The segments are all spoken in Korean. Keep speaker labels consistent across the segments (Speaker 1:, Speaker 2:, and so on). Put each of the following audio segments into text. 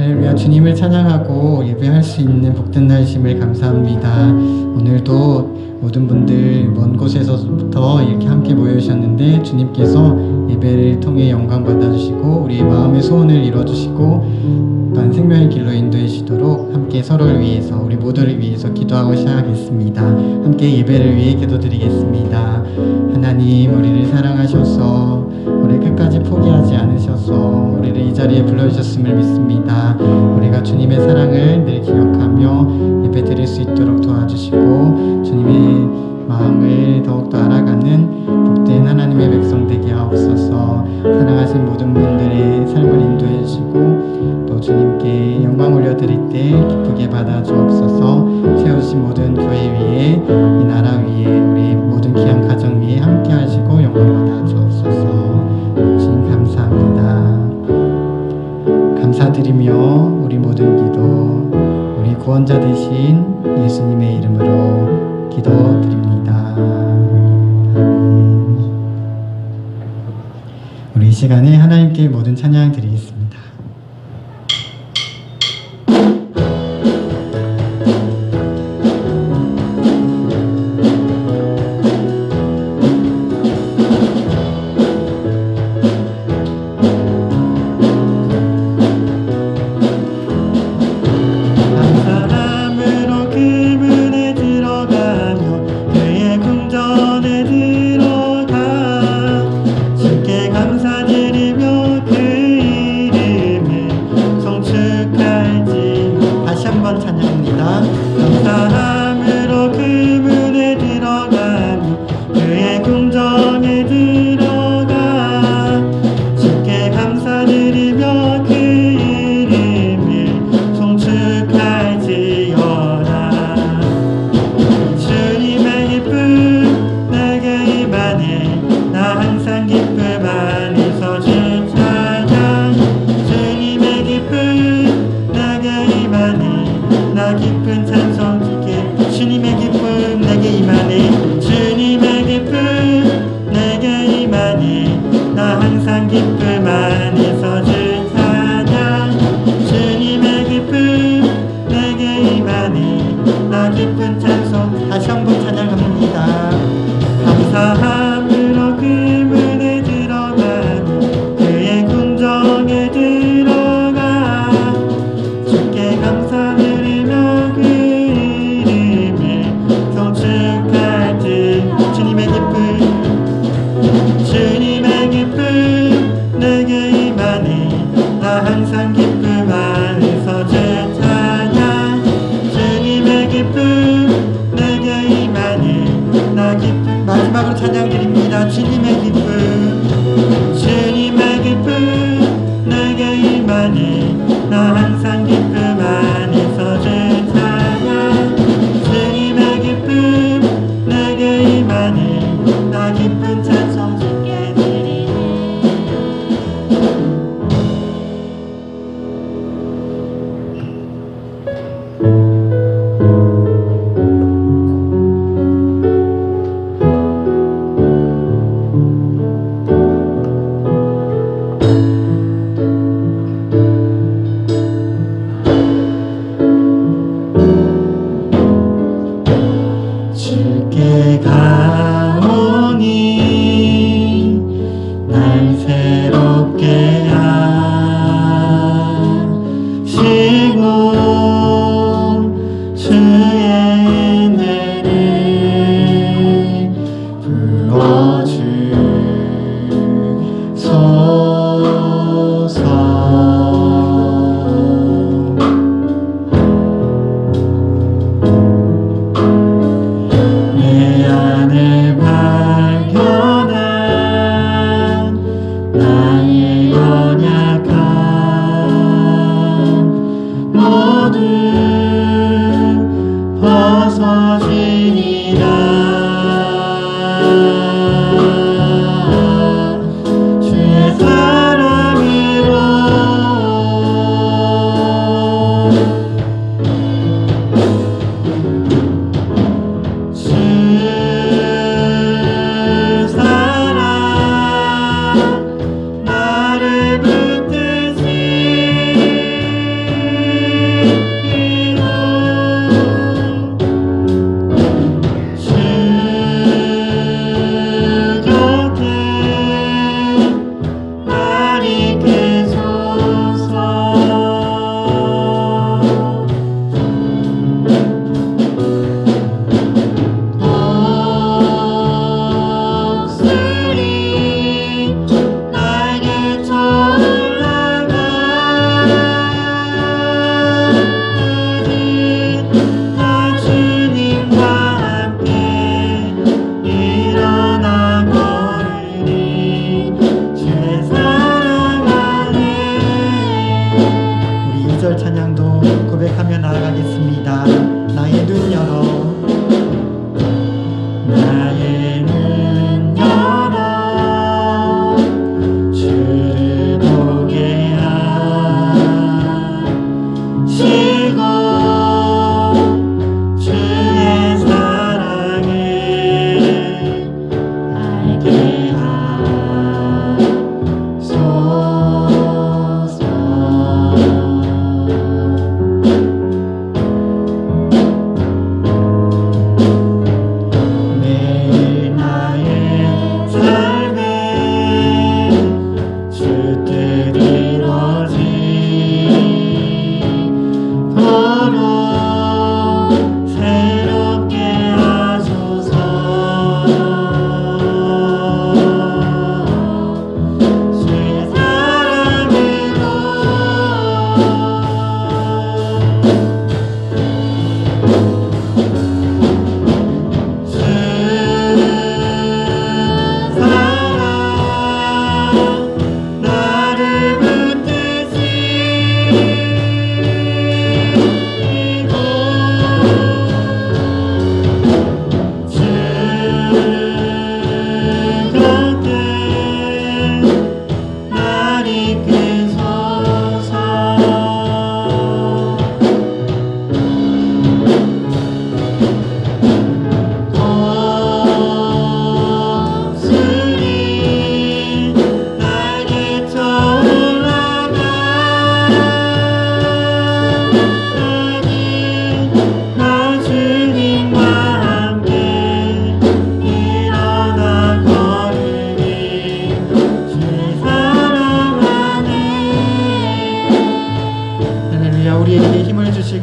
Speaker 1: 할렐루야. 주님을 찬양하고 예배할 수 있는 복된 날심을 감사합니다. 오늘도 모든 분들 먼 곳에서부터 이렇게 함께 모여주셨는데 주님께서 예배를 통해 영광 받아주시고 우리의 마음의 소원을 이뤄주시고 또한 생명의 길로 인도해 주시도록 함께 서로를 위해서 우리 모두를 위해서 기도하고 시작하겠습니다. 함께 예배를 위해 기도드리겠습니다. 하나님, 우리를 사랑하셔서 우리 끝까지 포기하지 않으셔서 우리를 이 자리에 불러주셨음을 믿습니다. 우리가 주님의 사랑을 늘 기억하며 예배 드릴 수 있도록 도와주시고 주님의 마음을 더욱더 알아가는 복된 하나님의 백성 되게 하옵소서. 사랑하신 모든 분들의 삶을 인도해 주시고 또 주님께 영광 올려드릴 때 기쁘게 받아 주옵소서. 세우신 모든 교회 위에 이 나라 위에 우리 모든 귀한 가정 위에 함께 하시고 영광 받아 주옵소서. 주님 감사합니다. 감사드리며 우리 모든 기도 우리 구원자 되신 예수님의 이름으로 기도드립니다. 우리 이 시간에 하나님께 모든 찬양 드리겠습니다. 마지막으로 찬양 드립니다. 주님의 기쁨, 주님의 기쁨 내게 임하니 나 항상 기쁨 안에서 주 찬양. 주님의 기쁨 내게 임하니 나 기쁜 찬송 주께 드리니.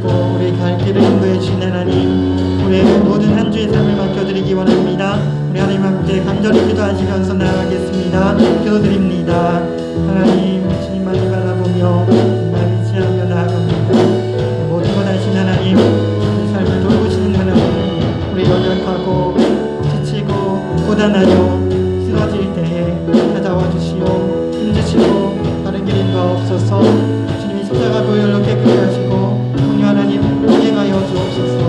Speaker 1: 주시고 우리 갈 길을 인도해 주신 하나님, 우리의 모든 한 주의 삶을 맡겨드리기 원합니다. 우리 하나님 함께 간절히 기도하시면서 나아가겠습니다. 기도드립니다. 하나님, 주님만을 바라보며 주님만 의지하며 나아갑니다. 모든 것 아신 하나님, 우리 삶을 돌보시는 하나님, 우리 연약하고 지치고 고단하여 쓰러질 때에 찾아와 주시오. 힘주시고 다른 길 인도하옵소서. 주님이 십자가 보혈로 깨끗게 하시고 성령 하나님 동행하여 주옵소서.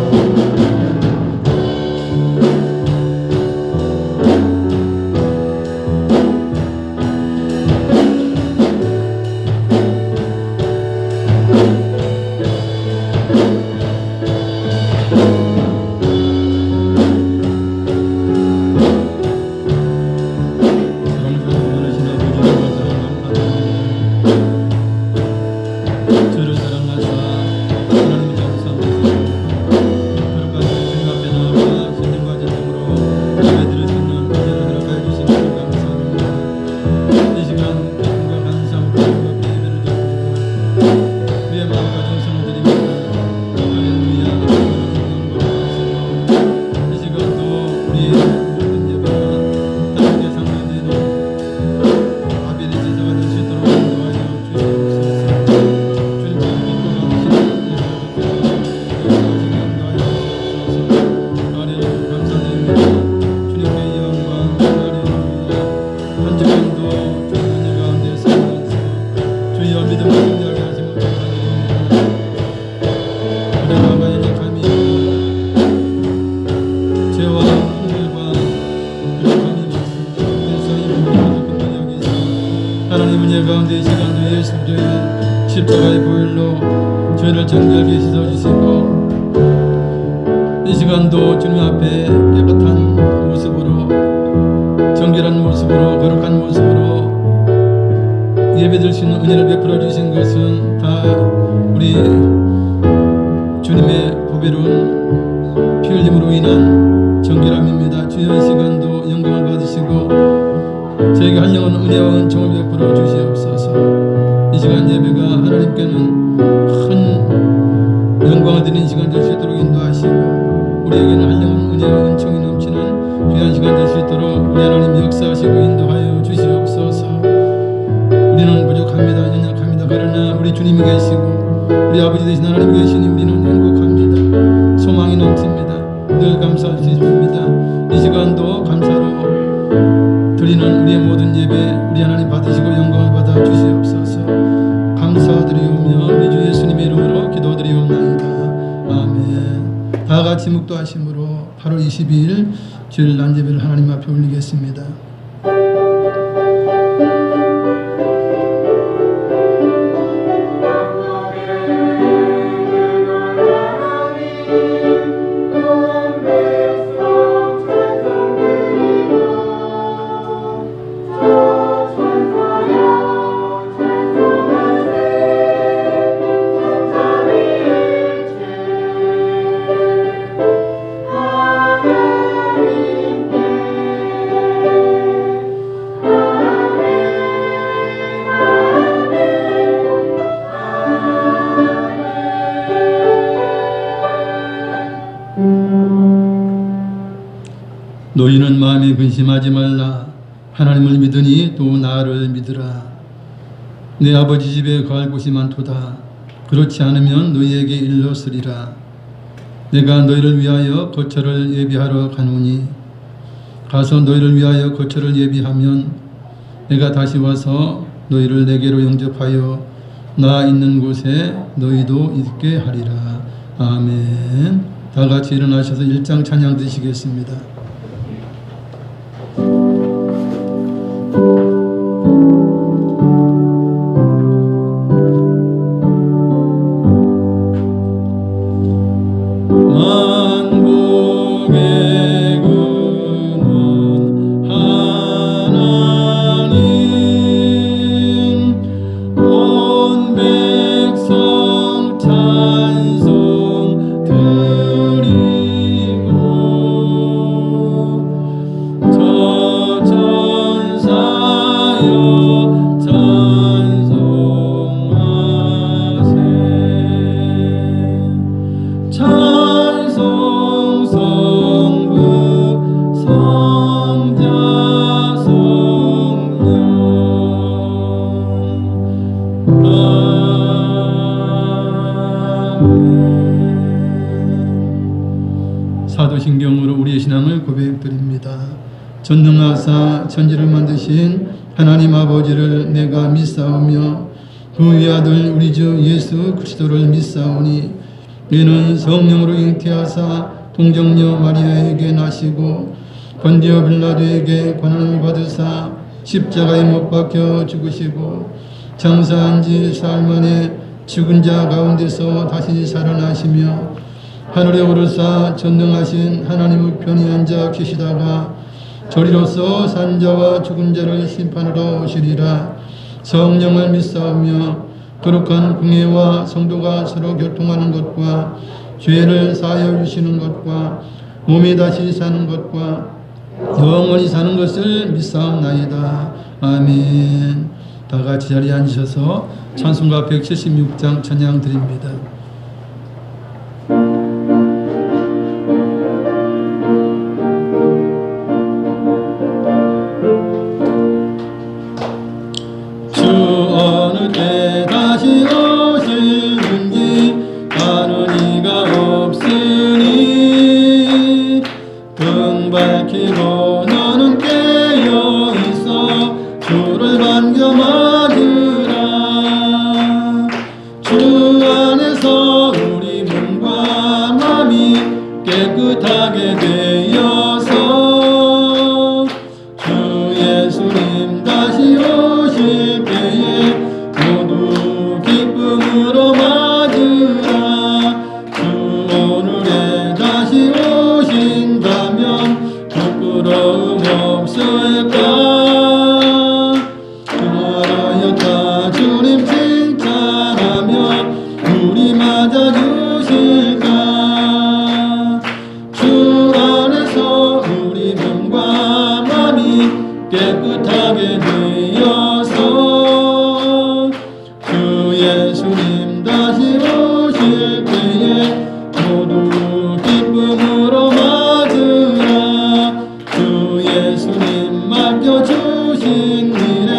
Speaker 2: 하나님은 예 가운데 이 시간도 예수 그리스도의 십자가의 보혈로 죄를 정결케 씻어주시고 이 시간도 주님 앞에 깨끗한 모습으로 정결한 모습으로 거룩한 모습으로 예배드릴 수 있는 은혜를 베풀어 주신 것은 다 우리 주님의 보배로운 피 흘림으로 인한 정결함입니다. 주여 이 시간도 영광을 받으시고 저에게 한영은 은혜와 은총을 베풀어 주시옵소서. 이 시간 예배가 하나님께는 큰 영광을 드리는 시간 될 수 있도록 인도하시고 우리에게는 한영은 은혜와 은총이 넘치는 귀한 시간 될 수 있도록 우리 하나님 역사하시고 인도하여 주시옵소서. 우리는 부족합니다. 연약합니다. 그러나 우리 주님이 계시고 우리 아버지 되신 하나님이 계시니 우리는 행복합니다. 소망이 넘칩니다. 늘 감사할 수 있습니다. 이 시간도 감사로 드리는 우리의 모든 예배 우리 하나님 받으시고 영광을 받아 주시옵소서. 감사드리오며 우리 주 예수님의 이름으로 기도드리옵나이다. 아멘. 다 같이 묵도하심으로 8월 22일 주일 난 예배를 하나님 앞에 올리겠습니다. 너희는 마음에 근심하지 말라. 하나님을 믿으니 또 나를 믿으라. 내 아버지 집에 갈 곳이 많도다. 그렇지 않으면 너희에게 일렀으리라. 내가 너희를 위하여 거처를 예비하러 가노니 가서 너희를 위하여 거처를 예비하면 내가 다시 와서 너희를 내게로 영접하여 나 있는 곳에 너희도 있게 하리라. 아멘. 다 같이 일어나셔서 1장 찬양 드시겠습니다. 전능하사 천지를 만드신 하나님 아버지를 내가 믿사오며 그 외아들 우리 주 예수 그리스도를 믿사오니 이는 성령으로 잉태하사 동정녀 마리아에게 나시고 본디오 빌라도에게 고난을 받으사 십자가에 못 박혀 죽으시고 장사한 지 사흘 만에 죽은 자 가운데서 다시 살아나시며 하늘에 오르사 전능하신 하나님 우편에 앉아 계시다가 저리로서 산자와 죽은 자를 심판하러 오시리라. 성령을 믿사오며 거룩한 공예와 성도가 서로 교통하는 것과 죄를 사하여 주시는 것과 몸이 다시 사는 것과 영원히 사는 것을 믿사옵나이다. 아멘. 다 같이 자리에 앉으셔서 찬송가 176장 찬양 드립니다. 주 어느 때 다시 오실는지 아는 이가 없으니 등 밝히고 너는 깨어 있어 주를 반겨 맞으라. 주 안에서 우리 몸과 마음이 깨끗하게 되어서 주 예수님 다시 오실 때에 모두 기쁨으로 맞으라. 주 오늘에 다시 오신다면 부끄러움 없을까. 주하였다 주님 칭찬하며 우리 맞아주실까. 주 안에서 우리 몸과 마음이 깨끗하게 되어서 주 예수님 다시 오실 때에 모두 기쁨으로 맞으라. 주 예수님 맡겨주신 일에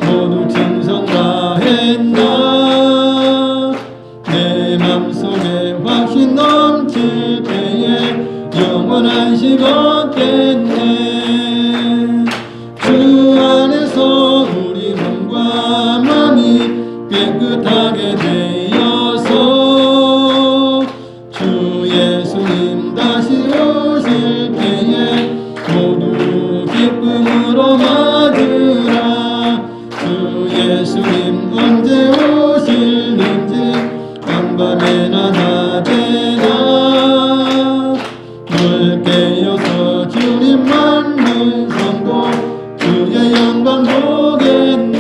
Speaker 2: 모두 충성 다했나. 내 맘속에 확신 넘칠 때에 영원한 식 얻겠네. 주 안에서 우리 몸과 마음이 깨끗하게 되어서 주 예수님 다시 오실 때에 모두 기쁨으로 맞으라. 주 예수님 언제 오실는지 한밤에나 낮에나 물 깨어서 주님 만난 성도 주의 영광 보겠네.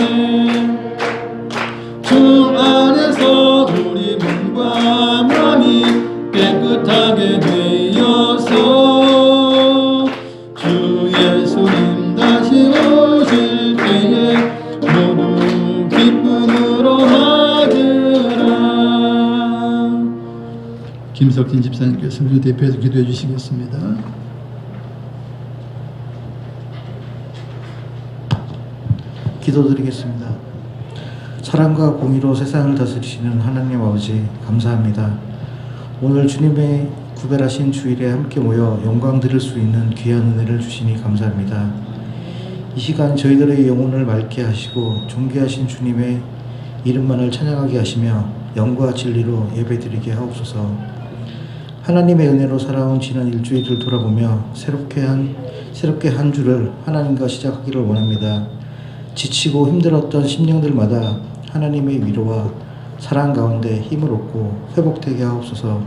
Speaker 2: 주 안에서 우리 몸과 마음이 깨끗하게 되어서 주 예수님 다시 오실 때에 모두 기쁨으로 맞으라. 김석진 집사님께서 우리 대표해서 기도해 주시겠습니다.
Speaker 3: 기도드리겠습니다. 사랑과 공의로 세상을 다스리시는 하나님 아버지 감사합니다. 오늘 주님의 구별하신 주일에 함께 모여 영광 드릴 수 있는 귀한 은혜를 주시니 감사합니다. 이 시간 저희들의 영혼을 맑게 하시고 존귀하신 주님의 이름만을 찬양하게 하시며 영과 진리로 예배드리게 하옵소서. 하나님의 은혜로 살아온 지난 일주일을 돌아보며 새롭게 한 주를 하나님과 시작하기를 원합니다. 지치고 힘들었던 심령들마다 하나님의 위로와 사랑 가운데 힘을 얻고 회복되게 하옵소서.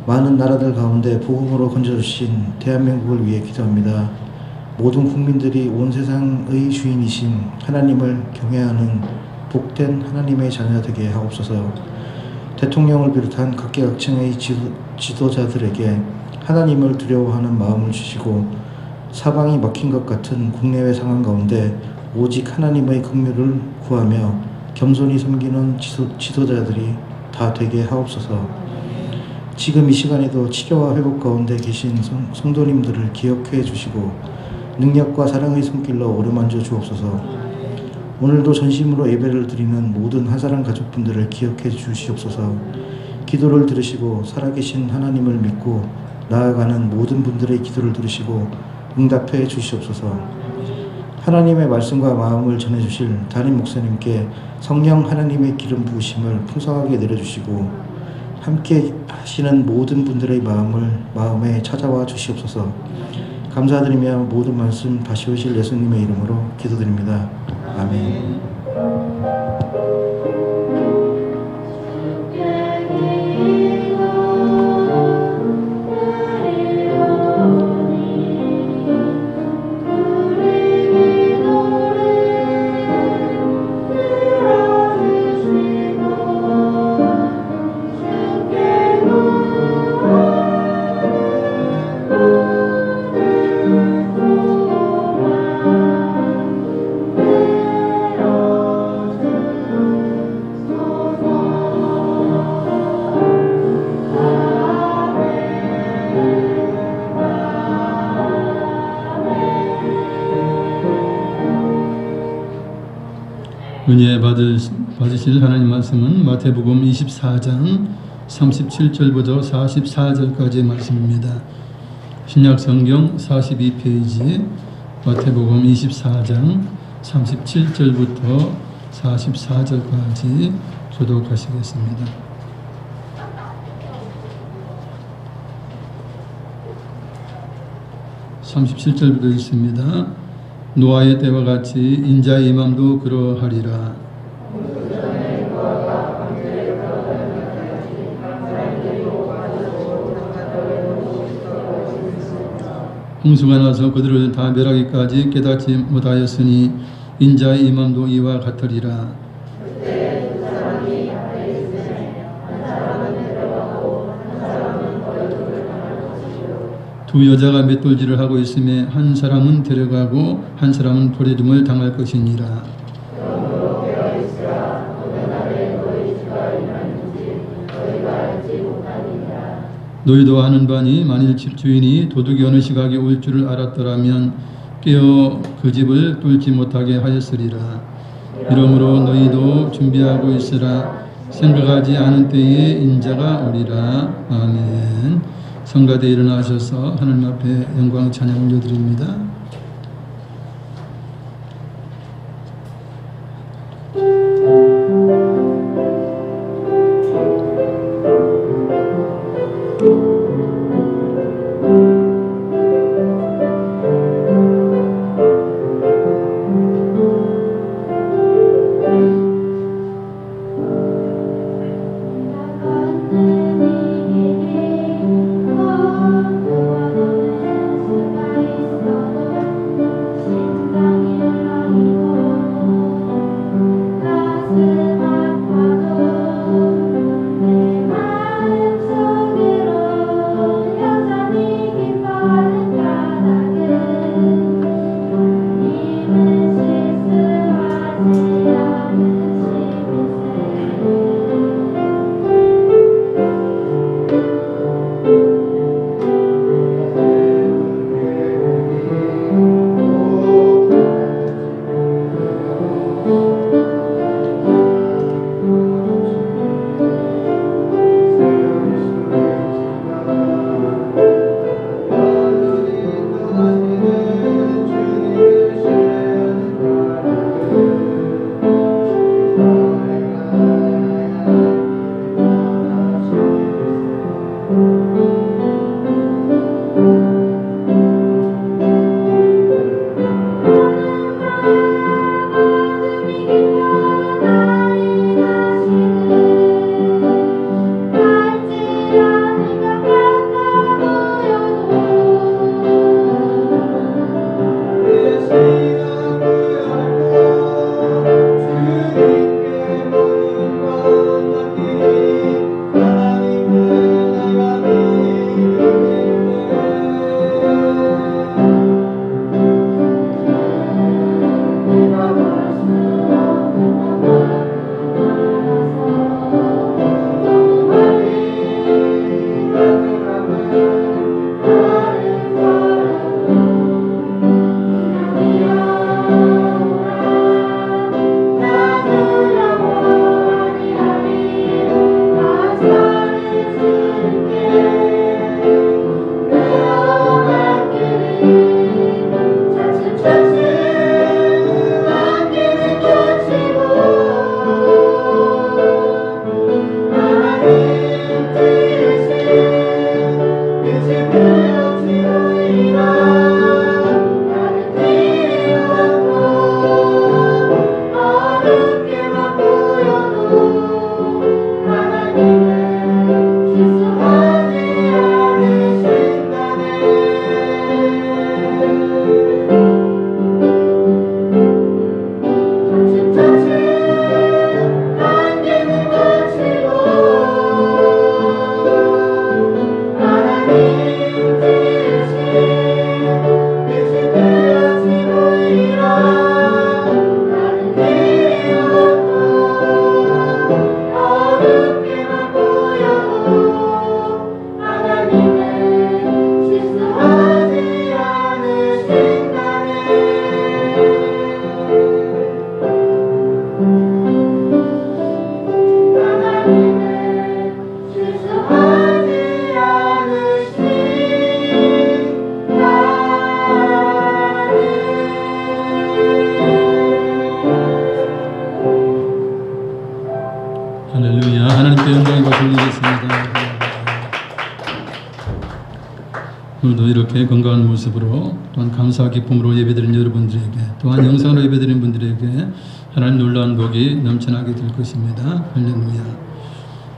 Speaker 3: 많은 나라들 가운데 복음으로 건져주신 대한민국을 위해 기도합니다. 모든 국민들이 온 세상의 주인이신 하나님을 경외하는 복된 하나님의 자녀 되게 하옵소서. 대통령을 비롯한 각계각층의 지도자들에게 하나님을 두려워하는 마음을 주시고 사방이 막힌 것 같은 국내외 상황 가운데 오직 하나님의 긍휼을 구하며 겸손히 섬기는 지도자들이 다 되게 하옵소서. 지금 이 시간에도 치료와 회복 가운데 계신 성도님들을 기억해 주시고 능력과 사랑의 손길로 어루만져 주옵소서. 오늘도 전심으로 예배를 드리는 모든 한사랑 가족분들을 기억해 주시옵소서. 기도를 들으시고 살아계신 하나님을 믿고 나아가는 모든 분들의 기도를 들으시고 응답해 주시옵소서. 하나님의 말씀과 마음을 전해주실 담임 목사님께 성령 하나님의 기름 부으심을 풍성하게 내려주시고 함께 하시는 모든 분들의 마음에 찾아와 주시옵소서. 감사드리며 모든 말씀 다시 오실 예수님의 이름으로 기도드립니다. 아멘.
Speaker 2: 은혜 받으실 하나님 말씀은 마태복음 24장 37절부터 44절까지의 말씀입니다. 신약 성경 42페이지 마태복음 24장 37절부터 44절까지 교독하시겠습니다. (37절부터) 있습니다. 노아의 때와 같이 인자의 임함도 그러하리라. 홍수가 나서 그들을 다 멸하기까지 깨닫지 못하였으니 인자의 임함도 이와 같으리라. 두 여자가 맷돌질을 하고 있음에 한 사람은 데려가고 한 사람은 버려짐을 당할 것이니라. 너희도 아는 바니 만일 집주인이 도둑이 어느 시각에 올 줄을 알았더라면 깨어 그 집을 뚫지 못하게 하였으리라. 이러므로 너희도 준비하고 있으라. 생각하지 않은 때에 인자가 오리라. 아멘. 성가대 일어나셔서 하나님 앞에 영광 찬양 올려드립니다.
Speaker 4: 수가 있어도 어둡게만 보여도 하나님은 실수하지 않으신다네. 차츰차츰 안개는 걷히고 하나님 지으신 빛이 되어지고 이라 나는 길이 없고 어둡게만 보여도 하나님은 실수하지 않으신다네. 하나님은 실수하지 않으신다네.
Speaker 2: 할렐루야. 하나님께 영광과 돌리겠습니다. 오늘도 이렇게 건강한 모습으로 또한 감사와 기쁨으로 예배드린 여러분들에게 또한 영상으로 예배드린 분들에게 하나님 놀라운 복이 넘쳐나게 될 것입니다. 할렐루야.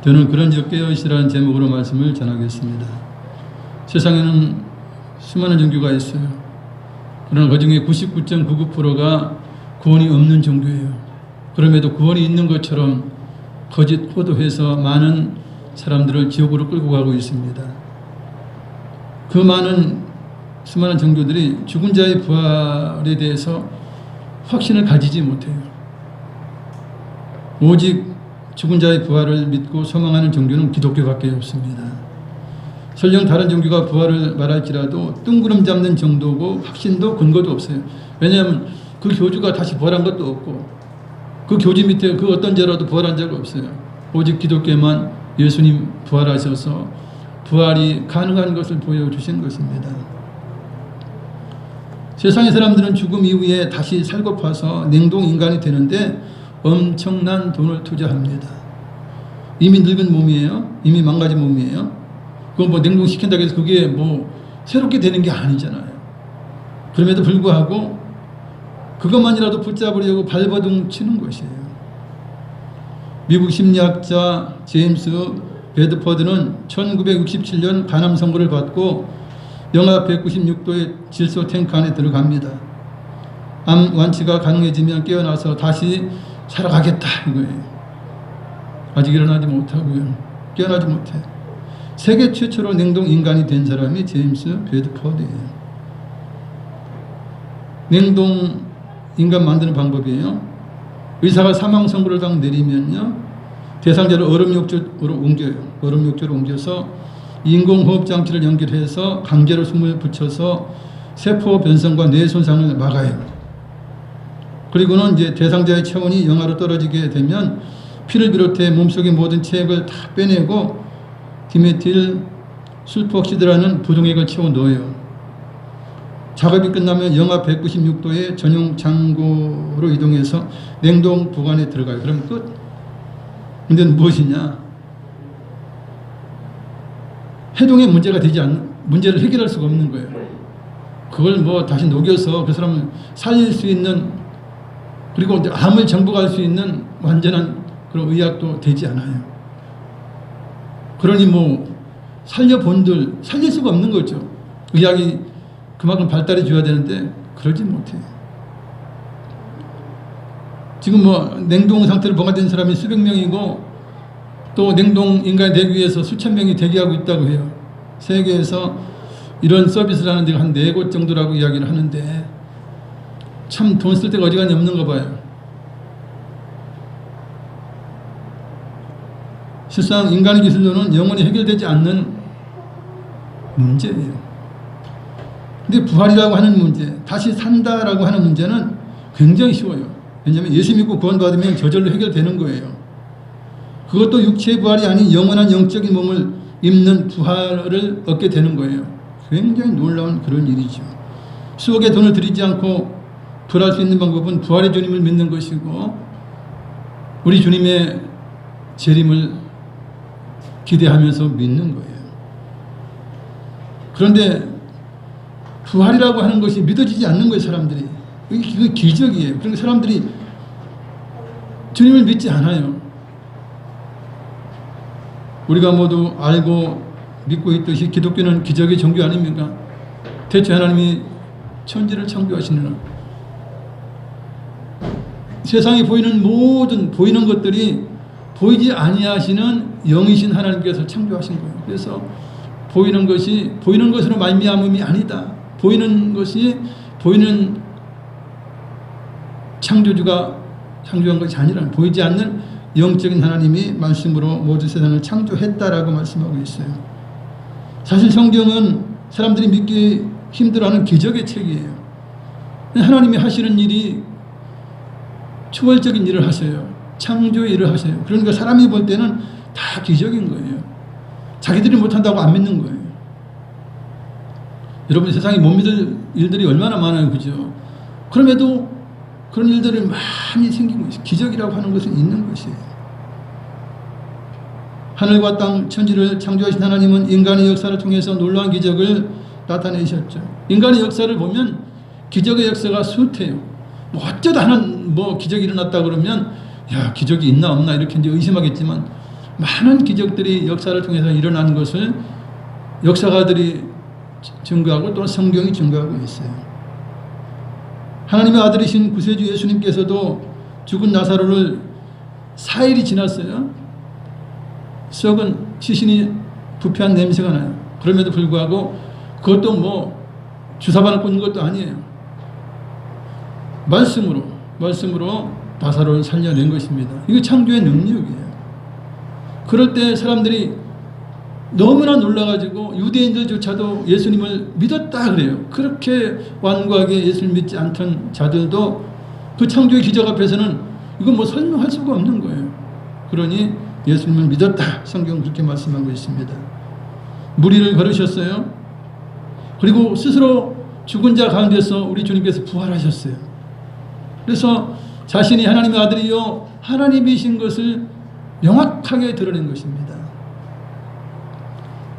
Speaker 2: 저는 그런 적 깨어있으라는 제목으로 말씀을 전하겠습니다. 세상에는 수많은 종교가 있어요. 그러나 그중에 99.99%가 구원이 없는 종교예요. 그럼에도 구원이 있는 것처럼 거짓 호도해서 많은 사람들을 지옥으로 끌고 가고 있습니다. 그 수많은 종교들이 죽은 자의 부활에 대해서 확신을 가지지 못해요. 오직 죽은 자의 부활을 믿고 소망하는 종교는 기독교밖에 없습니다. 설령 다른 종교가 부활을 말할지라도 뜬구름 잡는 정도고 확신도 근거도 없어요. 왜냐하면 그 교주가 다시 부활한 것도 없고 그 교주 밑에 그 어떤 자라도 부활한 적 없어요. 오직 기독교만 예수님 부활하셔서 부활이 가능한 것을 보여주신 것입니다. 세상의 사람들은 죽음 이후에 다시 살고파서 냉동 인간이 되는데 엄청난 돈을 투자합니다. 이미 늙은 몸이에요. 이미 망가진 몸이에요. 그거 뭐 냉동시킨다고 해서 그게 뭐 새롭게 되는 게 아니잖아요. 그럼에도 불구하고 그것만이라도 붙잡으려고 발버둥 치는 것이에요. 미국 심리학자 제임스 베드퍼드는 1967년 간암 선고를 받고 영하 196도의 질소 탱크 안에 들어갑니다. 암 완치가 가능해지면 깨어나서 다시 살아가겠다 이거예요. 아직 일어나지 못하고요. 깨어나지 못해. 세계 최초로 냉동 인간이 된 사람이 제임스 베드퍼드예요. 냉동 인간 만드는 방법이에요. 의사가 사망 선고를 딱 내리면요, 대상자를 얼음욕조로 옮겨요. 얼음욕조로 옮겨서 인공호흡 장치를 연결해서 강제로 숨을 붙여서 세포 변성과 뇌 손상을 막아요. 그리고는 이제 대상자의 체온이 영하로 떨어지게 되면 피를 비롯해 몸속의 모든 체액을 다 빼내고 디메틸 술포옥시드라는 부동액을 채워 넣어요. 작업이 끝나면 영하 196도의 전용 창고로 이동해서 냉동 보관에 들어가요. 그럼 끝. 근데 무엇이냐? 해동의 문제를 해결할 수가 없는 거예요. 그걸 뭐 다시 녹여서 그 사람을 살릴 수 있는, 그리고 암을 정복할 수 있는 완전한 그런 의학도 되지 않아요. 그러니 뭐 살려본들 살릴 수가 없는 거죠. 의학이 그만큼 발달해 줘야 되는데 그러지 못해요. 지금 뭐 냉동 상태로 보관된 사람이 수백 명이고 또 냉동 인간이 되기 위해서 수천 명이 대기하고 있다고 해요. 세계에서 이런 서비스를 하는 데가 한 4곳 정도라고 이야기를 하는데 참 돈 쓸 데가 어지간히 없는가 봐요. 실상 인간의 기술로는 영원히 해결되지 않는 문제예요. 근데 부활이라고 하는 문제, 다시 산다라고 하는 문제는 굉장히 쉬워요. 왜냐하면 예수 믿고 구원받으면 저절로 해결되는 거예요. 그것도 육체의 부활이 아닌 영원한 영적인 몸을 입는 부활을 얻게 되는 거예요. 굉장히 놀라운 그런 일이죠. 수억의 돈을 들이지 않고 부활할 수 있는 방법은 부활의 주님을 믿는 것이고 우리 주님의 재림을 기대하면서 믿는 거예요. 그런데 부활이라고 하는 것이 믿어지지 않는 거예요, 사람들이. 이게 기적이에요. 그러니까 사람들이 주님을 믿지 않아요. 우리가 모두 알고 믿고 있듯이 기독교는 기적의 종교 아닙니까? 대체 하나님이 천지를 창조하시느라 세상에 보이는 모든 보이는 것들이 보이지 아니하시는 영이신 하나님께서 창조하신 거예요. 그래서 보이는 것이 보이는 것으로 말미암음이 아니다. 보이는 것이 보이는 창조주가 창조한 것이 아니라 보이지 않는 영적인 하나님이 말씀으로 모든 세상을 창조했다라고 말씀하고 있어요. 사실 성경은 사람들이 믿기 힘들어하는 기적의 책이에요. 하나님이 하시는 일이 초월적인 일을 하세요. 창조의 일을 하세요. 그러니까 사람이 볼 때는 다 기적인 거예요. 자기들이 못한다고 안 믿는 거예요. 여러분 세상에 못 믿을 일들이 얼마나 많아요. 그죠? 그럼에도 그런 일들이 많이 생긴 것이 기적이라고 하는 것은 있는 것이에요. 하늘과 땅 천지를 창조하신 하나님은 인간의 역사를 통해서 놀라운 기적을 나타내셨죠. 인간의 역사를 보면 기적의 역사가 숱해요. 뭐 어쩌다 하는 뭐 기적이 일어났다 그러면 야 기적이 있나 없나 이렇게 이제 의심하겠지만 많은 기적들이 역사를 통해서 일어나는 것을 역사가들이 증거하고 또 성경이 증거하고 있어요. 하나님의 아들이신 구세주 예수님께서도 죽은 나사로를 4일이 지났어요. 썩은 시신이 부패한 냄새가 나요. 그럼에도 불구하고 그것도 뭐 주사바를 꽂는 것도 아니에요. 말씀으로 나사로를 살려낸 것입니다. 이거 창조의 능력이에요. 그럴 때 사람들이 너무나 놀라가지고 유대인들조차도 예수님을 믿었다 그래요. 그렇게 완고하게 예수를 믿지 않던 자들도 그 창조의 기적 앞에서는 이건 뭐 설명할 수가 없는 거예요. 그러니 예수님을 믿었다. 성경은 그렇게 말씀하고 있습니다. 무리를 걸으셨어요. 그리고 스스로 죽은 자 가운데서 우리 주님께서 부활하셨어요. 그래서 자신이 하나님의 아들이요 하나님이신 것을 명확하게 드러낸 것입니다.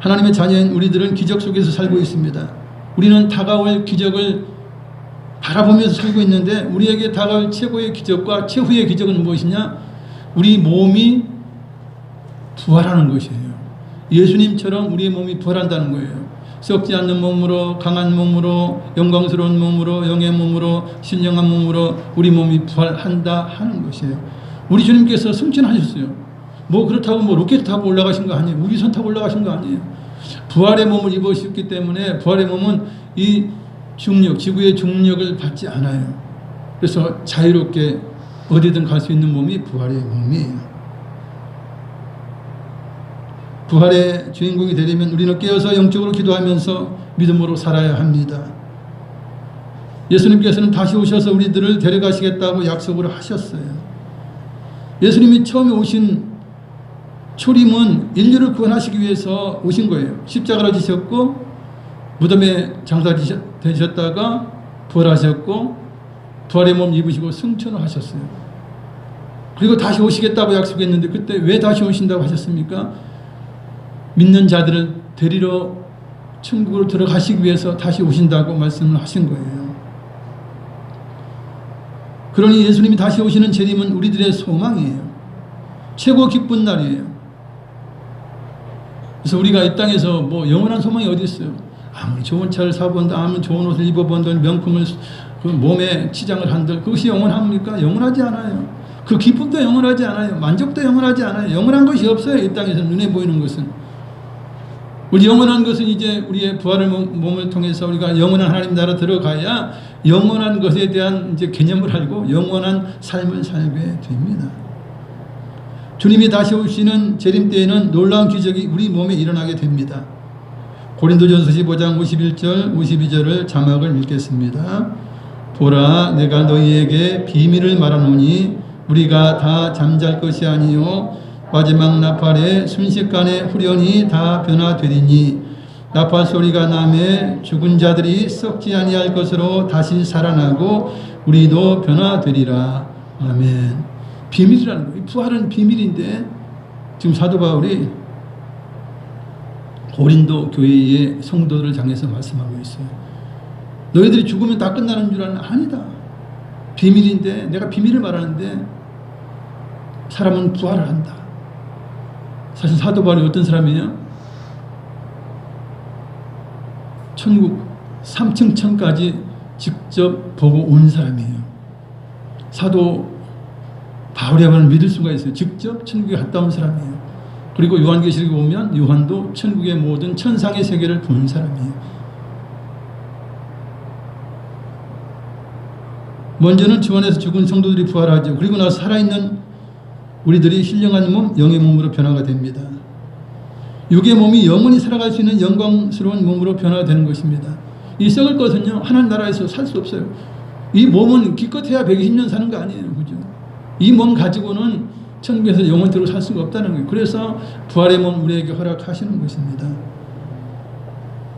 Speaker 2: 하나님의 자녀인 우리들은 기적 속에서 살고 있습니다. 우리는 다가올 기적을 바라보면서 살고 있는데 우리에게 다가올 최고의 기적과 최후의 기적은 무엇이냐? 우리 몸이 부활하는 것이에요. 예수님처럼 우리의 몸이 부활한다는 거예요. 썩지 않는 몸으로 강한 몸으로 영광스러운 몸으로 영의 몸으로 신령한 몸으로 우리 몸이 부활한다 하는 것이에요. 우리 주님께서 승천하셨어요. 뭐 그렇다고 뭐 로켓 타고 올라가신 거 아니에요. 우주선 타고 올라가신 거 아니에요. 부활의 몸을 입으셨기 때문에 부활의 몸은 이 중력, 지구의 중력을 받지 않아요. 그래서 자유롭게 어디든 갈 수 있는 몸이 부활의 몸이에요. 부활의 주인공이 되려면 우리는 깨어서 영적으로 기도하면서 믿음으로 살아야 합니다. 예수님께서는 다시 오셔서 우리들을 데려가시겠다고 약속을 하셨어요. 예수님이 처음에 오신 초림은 인류를 구원하시기 위해서 오신 거예요. 십자가를 지셨고 무덤에 장사되셨다가 부활하셨고 부활의 몸 입으시고 승천을 하셨어요. 그리고 다시 오시겠다고 약속했는데 그때 왜 다시 오신다고 하셨습니까? 믿는 자들을 데리러 천국으로 들어가시기 위해서 다시 오신다고 말씀을 하신 거예요. 그러니 예수님이 다시 오시는 재림은 우리들의 소망이에요. 최고 기쁜 날이에요. 그래서 우리가 이 땅에서 뭐 영원한 소망이 어디 있어요? 아무리 좋은 차를 사본다, 아무리 좋은 옷을 입어본들, 명품을 그 몸에 치장을 한들 그것이 영원합니까? 영원하지 않아요. 그 기쁨도 영원하지 않아요. 만족도 영원하지 않아요. 영원한 것이 없어요. 이 땅에서 눈에 보이는 것은. 우리 영원한 것은 이제 우리의 부활의 몸을 통해서 우리가 영원한 하나님 나라 들어가야 영원한 것에 대한 이제 개념을 알고 영원한 삶을 살게 됩니다. 주님이 다시 오시는 재림 때에는 놀라운 기적이 우리 몸에 일어나게 됩니다. 고린도전서 15장 51절 52절을 자막을 읽겠습니다. 보라 내가 너희에게 비밀을 말하노니 우리가 다 잠잘 것이 아니요 마지막 나팔에 순식간에 후련히 다 변화되리니 나팔 소리가 나매 죽은 자들이 썩지 아니할 것으로 다시 살아나고 우리도 변화되리라. 아멘. 비밀이라는 거예요. 부활은 비밀인데 지금 사도 바울이 고린도 교회의 성도들을 향해서 말씀하고 있어요. 너희들이 죽으면 다 끝나는 줄 아는? 아니다. 비밀인데 내가 비밀을 말하는데 사람은 부활을 한다. 사실 사도 바울이 어떤 사람이에요? 천국 3층 천까지 직접 보고 온 사람이에요. 사도 바울이야말로 믿을 수가 있어요. 직접 천국에 갔다 온 사람이에요. 그리고 요한계시록에 보면 요한도 천국의 모든 천상의 세계를 본 사람이에요. 먼저는 주 안에서 죽은 성도들이 부활하죠. 그리고 나서 살아있는 우리들이 신령한 몸, 영의 몸으로 변화가 됩니다. 육의 몸이 영원히 살아갈 수 있는 영광스러운 몸으로 변화되는 것입니다. 이 썩을 것은요, 하나님 나라에서 살 수 없어요. 이 몸은 기껏해야 120년 사는 거 아니에요. 그죠? 이 몸 가지고는 천국에서 영원토록 살 수가 없다는 거예요. 그래서 부활의 몸 우리에게 허락하시는 것입니다.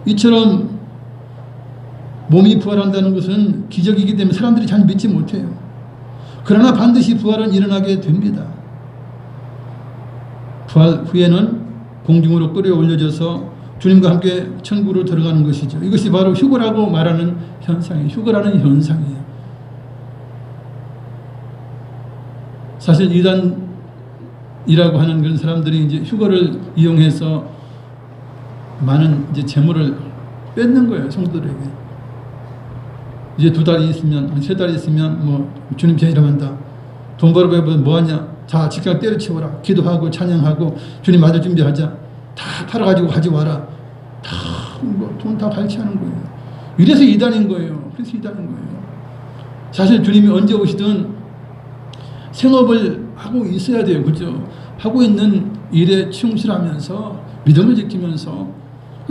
Speaker 2: 이처럼 몸이 부활한다는 것은 기적이기 때문에 사람들이 잘 믿지 못해요. 그러나 반드시 부활은 일어나게 됩니다. 부활 후에는 공중으로 끌어올려져서 주님과 함께 천국으로 들어가는 것이죠. 이것이 바로 휴거라고 말하는 현상이에요. 휴거라는 현상이에요. 사실 이단이라고 하는 그런 사람들이 이제 휴거를 이용해서 많은 이제 재물을 뺏는 거예요, 성도들에게. 이제 2달이 있으면, 3달이 있으면 뭐 주님 제일한다. 돈 벌어보면 뭐하냐? 자, 직장 때려치워라. 기도하고 찬양하고 주님 맞을 준비하자. 다 팔아가지고 가져와라. 다 돈 다 발치하는 거예요. 이래서 이단인 거예요. 그래서 이단인 거예요. 사실 주님이 언제 오시든 생업을 하고 있어야 돼요. 그죠? 하고 있는 일에 충실하면서 믿음을 지키면서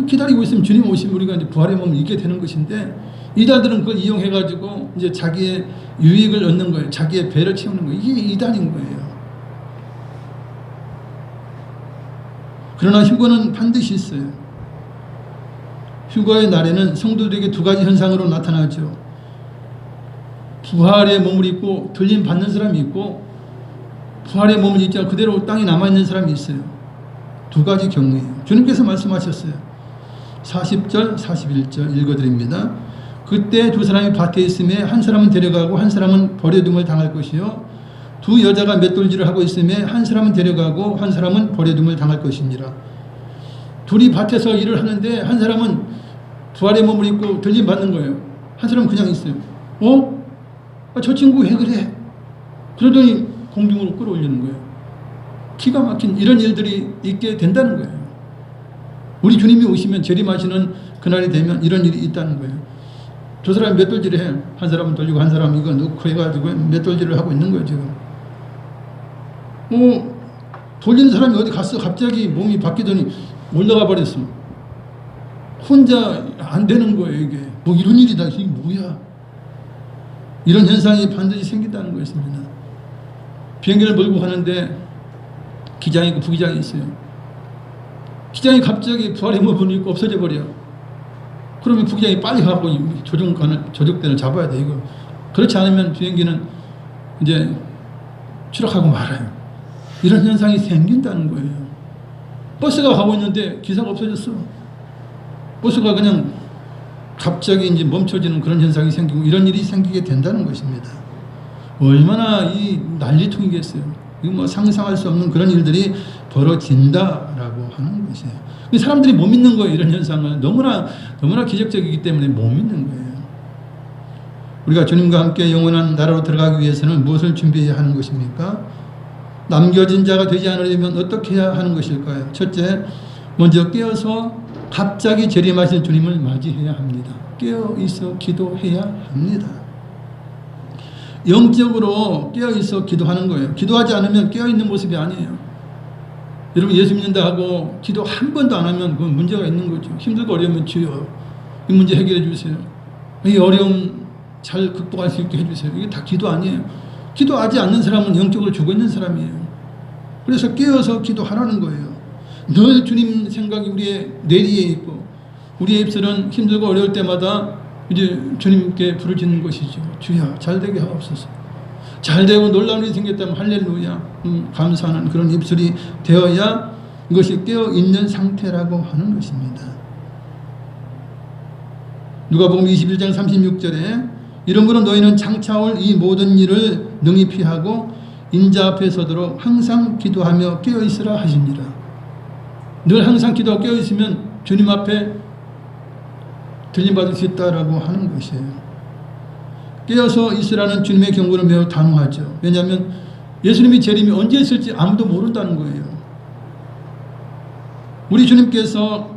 Speaker 2: 기다리고 있으면 주님 오시면 우리가 이제 부활의 몸을 입게 되는 것인데, 이단들은 그걸 이용해가지고 이제 자기의 유익을 얻는 거예요. 자기의 배를 채우는 거예요. 이게 이단인 거예요. 그러나 휴거는 반드시 있어요. 휴거의 날에는 성도들에게 2가지 현상으로 나타나죠. 부활의 몸을 입고 들림 받는 사람이 있고, 부활의 몸을 입지 않고 그대로 땅에 남아있는 사람이 있어요. 2가지 경우예요. 주님께서 말씀하셨어요. 40절, 41절 읽어드립니다. 그때 2 사람이 밭에 있음에 한 사람은 데려가고 한 사람은 버려둠을 당할 것이요, 2 여자가 맷돌질을 하고 있음에 한 사람은 데려가고 한 사람은 버려둠을 당할 것이니라. 둘이 밭에서 일을 하는데 한 사람은 부활의 몸을 입고 들림 받는 거예요. 한 사람은 그냥 있어요. 저 친구 왜 그래? 그러더니 공중으로 끌어올리는 거예요. 기가 막힌 이런 일들이 있게 된다는 거예요. 우리 주님이 오시면 재림하시는 그날이 되면 이런 일이 있다는 거예요. 2 사람이 맷돌질을 해. 한 사람은 돌리고 한 사람은 이걸 넣고 해가지고 맷돌질을 하고 있는 거예요, 지금. 돌리는 사람이 어디 갔어? 갑자기 몸이 바뀌더니 올라가 버렸어. 혼자 안 되는 거예요, 이게. 뭐 이런 일이다. 이게 뭐야? 이런 현상이 반드시 생긴다는 것입니다. 비행기를 몰고 가는데 기장이 있고 부기장이 있어요. 기장이 갑자기 부활의 몸을 입고 없어져 버려. 그러면 부기장이 빨리 가고 조종대를 잡아야 돼, 이거. 그렇지 않으면 비행기는 이제 추락하고 말아요. 이런 현상이 생긴다는 거예요. 버스가 가고 있는데 기사가 없어졌어. 버스가 그냥 갑자기 이제 멈춰지는 그런 현상이 생기고 이런 일이 생기게 된다는 것입니다. 얼마나 이 난리통이겠어요. 이거 뭐 상상할 수 없는 그런 일들이 벌어진다라고 하는 것이에요. 사람들이 못 믿는 거예요. 이런 현상은 너무나 기적적이기 때문에 못 믿는 거예요. 우리가 주님과 함께 영원한 나라로 들어가기 위해서는 무엇을 준비해야 하는 것입니까? 남겨진 자가 되지 않으려면 어떻게 해야 하는 것일까요? 첫째, 먼저 깨어서 갑자기 재림하실 주님을 맞이해야 합니다. 깨어 있어 기도해야 합니다. 영적으로 깨어 있어 기도하는 거예요. 기도하지 않으면 깨어 있는 모습이 아니에요. 여러분, 예수 믿는다 하고 기도 한 번도 안 하면 그건 문제가 있는 거죠. 힘들고 어려우면 주여 이 문제 해결해 주세요. 이 어려움 잘 극복할 수 있게 해주세요. 이게 다 기도 아니에요. 기도하지 않는 사람은 영적으로 죽어 있는 사람이에요. 그래서 깨어서 기도하라는 거예요. 늘 주님 생각이 우리의 뇌리에 있고 우리의 입술은 힘들고 어려울 때마다 이제 주님께 부를 짓는 것이죠. 주여 잘되게 하옵소서. 잘되고 놀라운 일이 생겼다면 할렐루야 감사하는 그런 입술이 되어야 이것이 깨어있는 상태라고 하는 것입니다. 누가복음 21장 36절에 이러므로 너희는 장차 올 이 모든 일을 능히 피하고 인자 앞에 서도록 항상 기도하며 깨어있으라 하시니라. 늘 항상 기도하고 깨어있으면 주님 앞에 들림받을 수 있다라고 하는 것이에요. 깨어서 있으라는 주님의 경고는 매우 단호하죠. 왜냐하면 예수님이 재림이 언제 있을지 아무도 모른다는 거예요. 우리 주님께서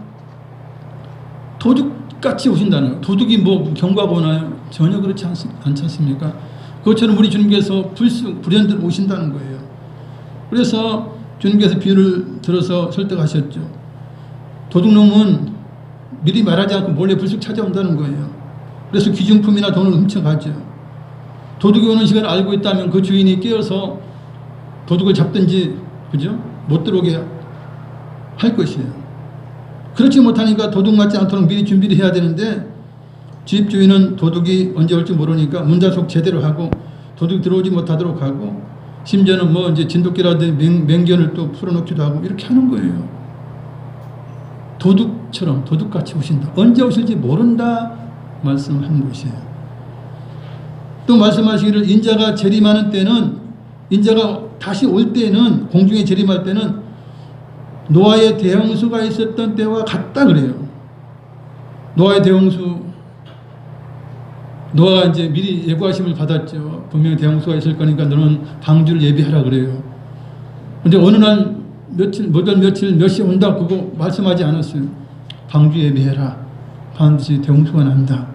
Speaker 2: 도둑같이 오신다는 거예요. 도둑이 뭐 경고하고 오나요? 전혀 그렇지 않지 않습니까? 그것처럼 우리 주님께서 불현듯 오신다는 거예요. 그래서 주님께서 비유를 들어서 설득하셨죠. 도둑놈은 미리 말하지 않고 몰래 불쑥 찾아온다는 거예요. 그래서 귀중품이나 돈을 훔쳐가죠. 도둑이 오는 시간을 알고 있다면 그 주인이 깨어서 도둑을 잡든지, 그죠? 못 들어오게 할 것이에요. 그렇지 못하니까 도둑 맞지 않도록 미리 준비를 해야 되는데, 집주인은 도둑이 언제 올지 모르니까 문단속 제대로 하고 도둑이 들어오지 못하도록 하고, 심지어는 뭐 이제 진돗개라든지 맹견을 또 풀어놓기도 하고 이렇게 하는 거예요. 도둑처럼 도둑같이 오신다. 언제 오실지 모른다 말씀한 것이에요. 또 말씀하시기를 인자가 재림하는 때는, 인자가 다시 올 때는, 공중에 재림할 때는 노아의 대홍수가 있었던 때와 같다 그래요. 노아의 대홍수, 노아가 이제 미리 예고하심을 받았죠. 분명히 대홍수가 있을 거니까 너는 방주를 예비하라 그래요. 근데 어느 날 며칠 몇 시에 온다 그거 말씀하지 않았어요. 방주 예비해라. 반드시 대홍수가 난다.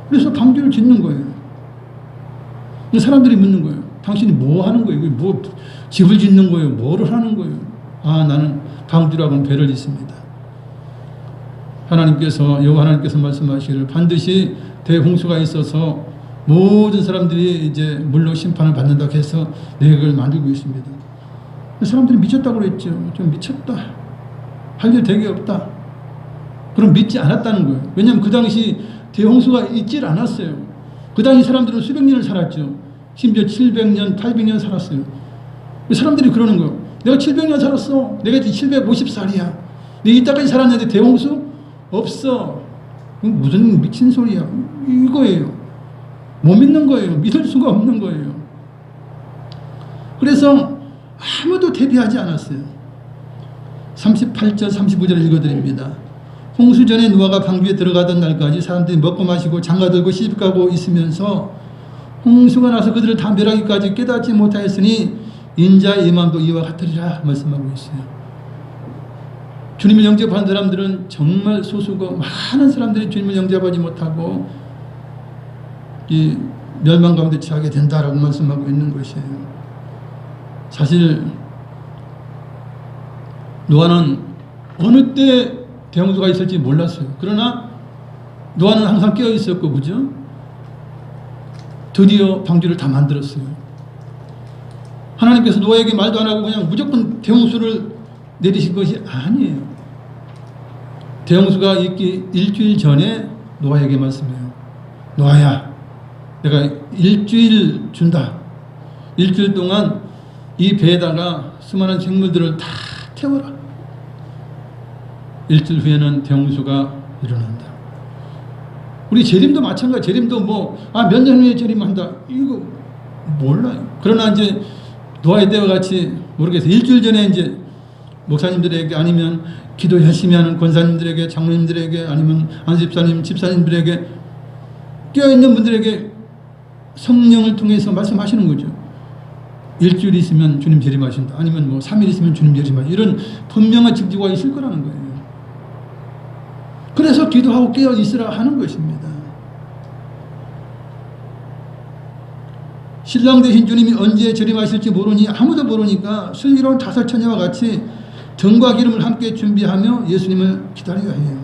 Speaker 2: 그래서 방주를 짓는 거예요. 사람들이 묻는 거예요. 당신이 뭐 하는 거예요? 뭐 집을 짓는 거예요? 뭐를 하는 거예요? 아, 나는 방주라고는 배를 짓습니다. 여호와 하나님께서 말씀하시기를 반드시 대홍수가 있어서 모든 사람들이 이제 물로 심판을 받는다고 해서 내각을 만들고 있습니다. 사람들이 미쳤다고 그랬죠. 좀 미쳤다. 할 일 되게 없다. 그럼 믿지 않았다는 거예요. 왜냐하면 그 당시 대홍수가 있질 않았어요. 그 당시 사람들은 수백 년을 살았죠. 심지어 700년, 800년 살았어요. 사람들이 그러는 거예요. 내가 700년 살았어. 내가 750살이야. 내가 이따까지 살았는데 대홍수? 없어. 무슨 미친 소리야. 이거예요. 못 믿는 거예요. 믿을 수가 없는 거예요. 그래서 아무도 대비하지 않았어요. 38절 35절을 읽어드립니다. 홍수 전에 노아가 방주에 들어가던 날까지 사람들이 먹고 마시고 장가들고 시집가고 있으면서 홍수가 나서 그들을 다 멸하기까지 깨닫지 못하였으니 인자의 임함도 이와 같으리라 말씀하고 있어요. 주님을 영접한 사람들은 정말 소수고 많은 사람들이 주님을 영접하지 못하고 이 멸망 가운데 처하게 된다라고 말씀하고 있는 것이에요. 사실 노아는 어느 때 대홍수가 있을지 몰랐어요. 그러나 노아는 항상 깨어 있었고, 그죠? 드디어 방주를 다 만들었어요. 하나님께서 노아에게 말도 안 하고 그냥 무조건 대홍수를 내리신 것이 아니에요. 대홍수가 있기 일주일 전에 노아에게 말씀해요. 노아야, 내가 일주일 준다. 일주일 동안 이 배에다가 수많은 생물들을 다 태워라. 일주일 후에는 대홍수가 일어난다. 우리 재림도 마찬가지. 재림도 몇 년 후에 재림한다. 이거 몰라요. 그러나 이제 노아의 때와 같이 모르겠어요. 일주일 전에 이제 목사님들에게 아니면 기도 열심히 하는 권사님들에게, 장로님들에게, 아니면 안수집사님, 집사님들에게, 깨어있는 분들에게 성령을 통해서 말씀하시는 거죠. 일주일 있으면 주님 재림하신다. 아니면 3일 있으면 주님 재림하신다. 이런 분명한 징조가 있을 거라는 거예요. 그래서 기도하고 깨어 있으라 하는 것입니다. 신랑 되신 주님이 언제 재림하실지 모르니 아무도 모르니까 슬기로운 5 처녀와 같이 등과 기름을 함께 준비하며 예수님을 기다려야 해요.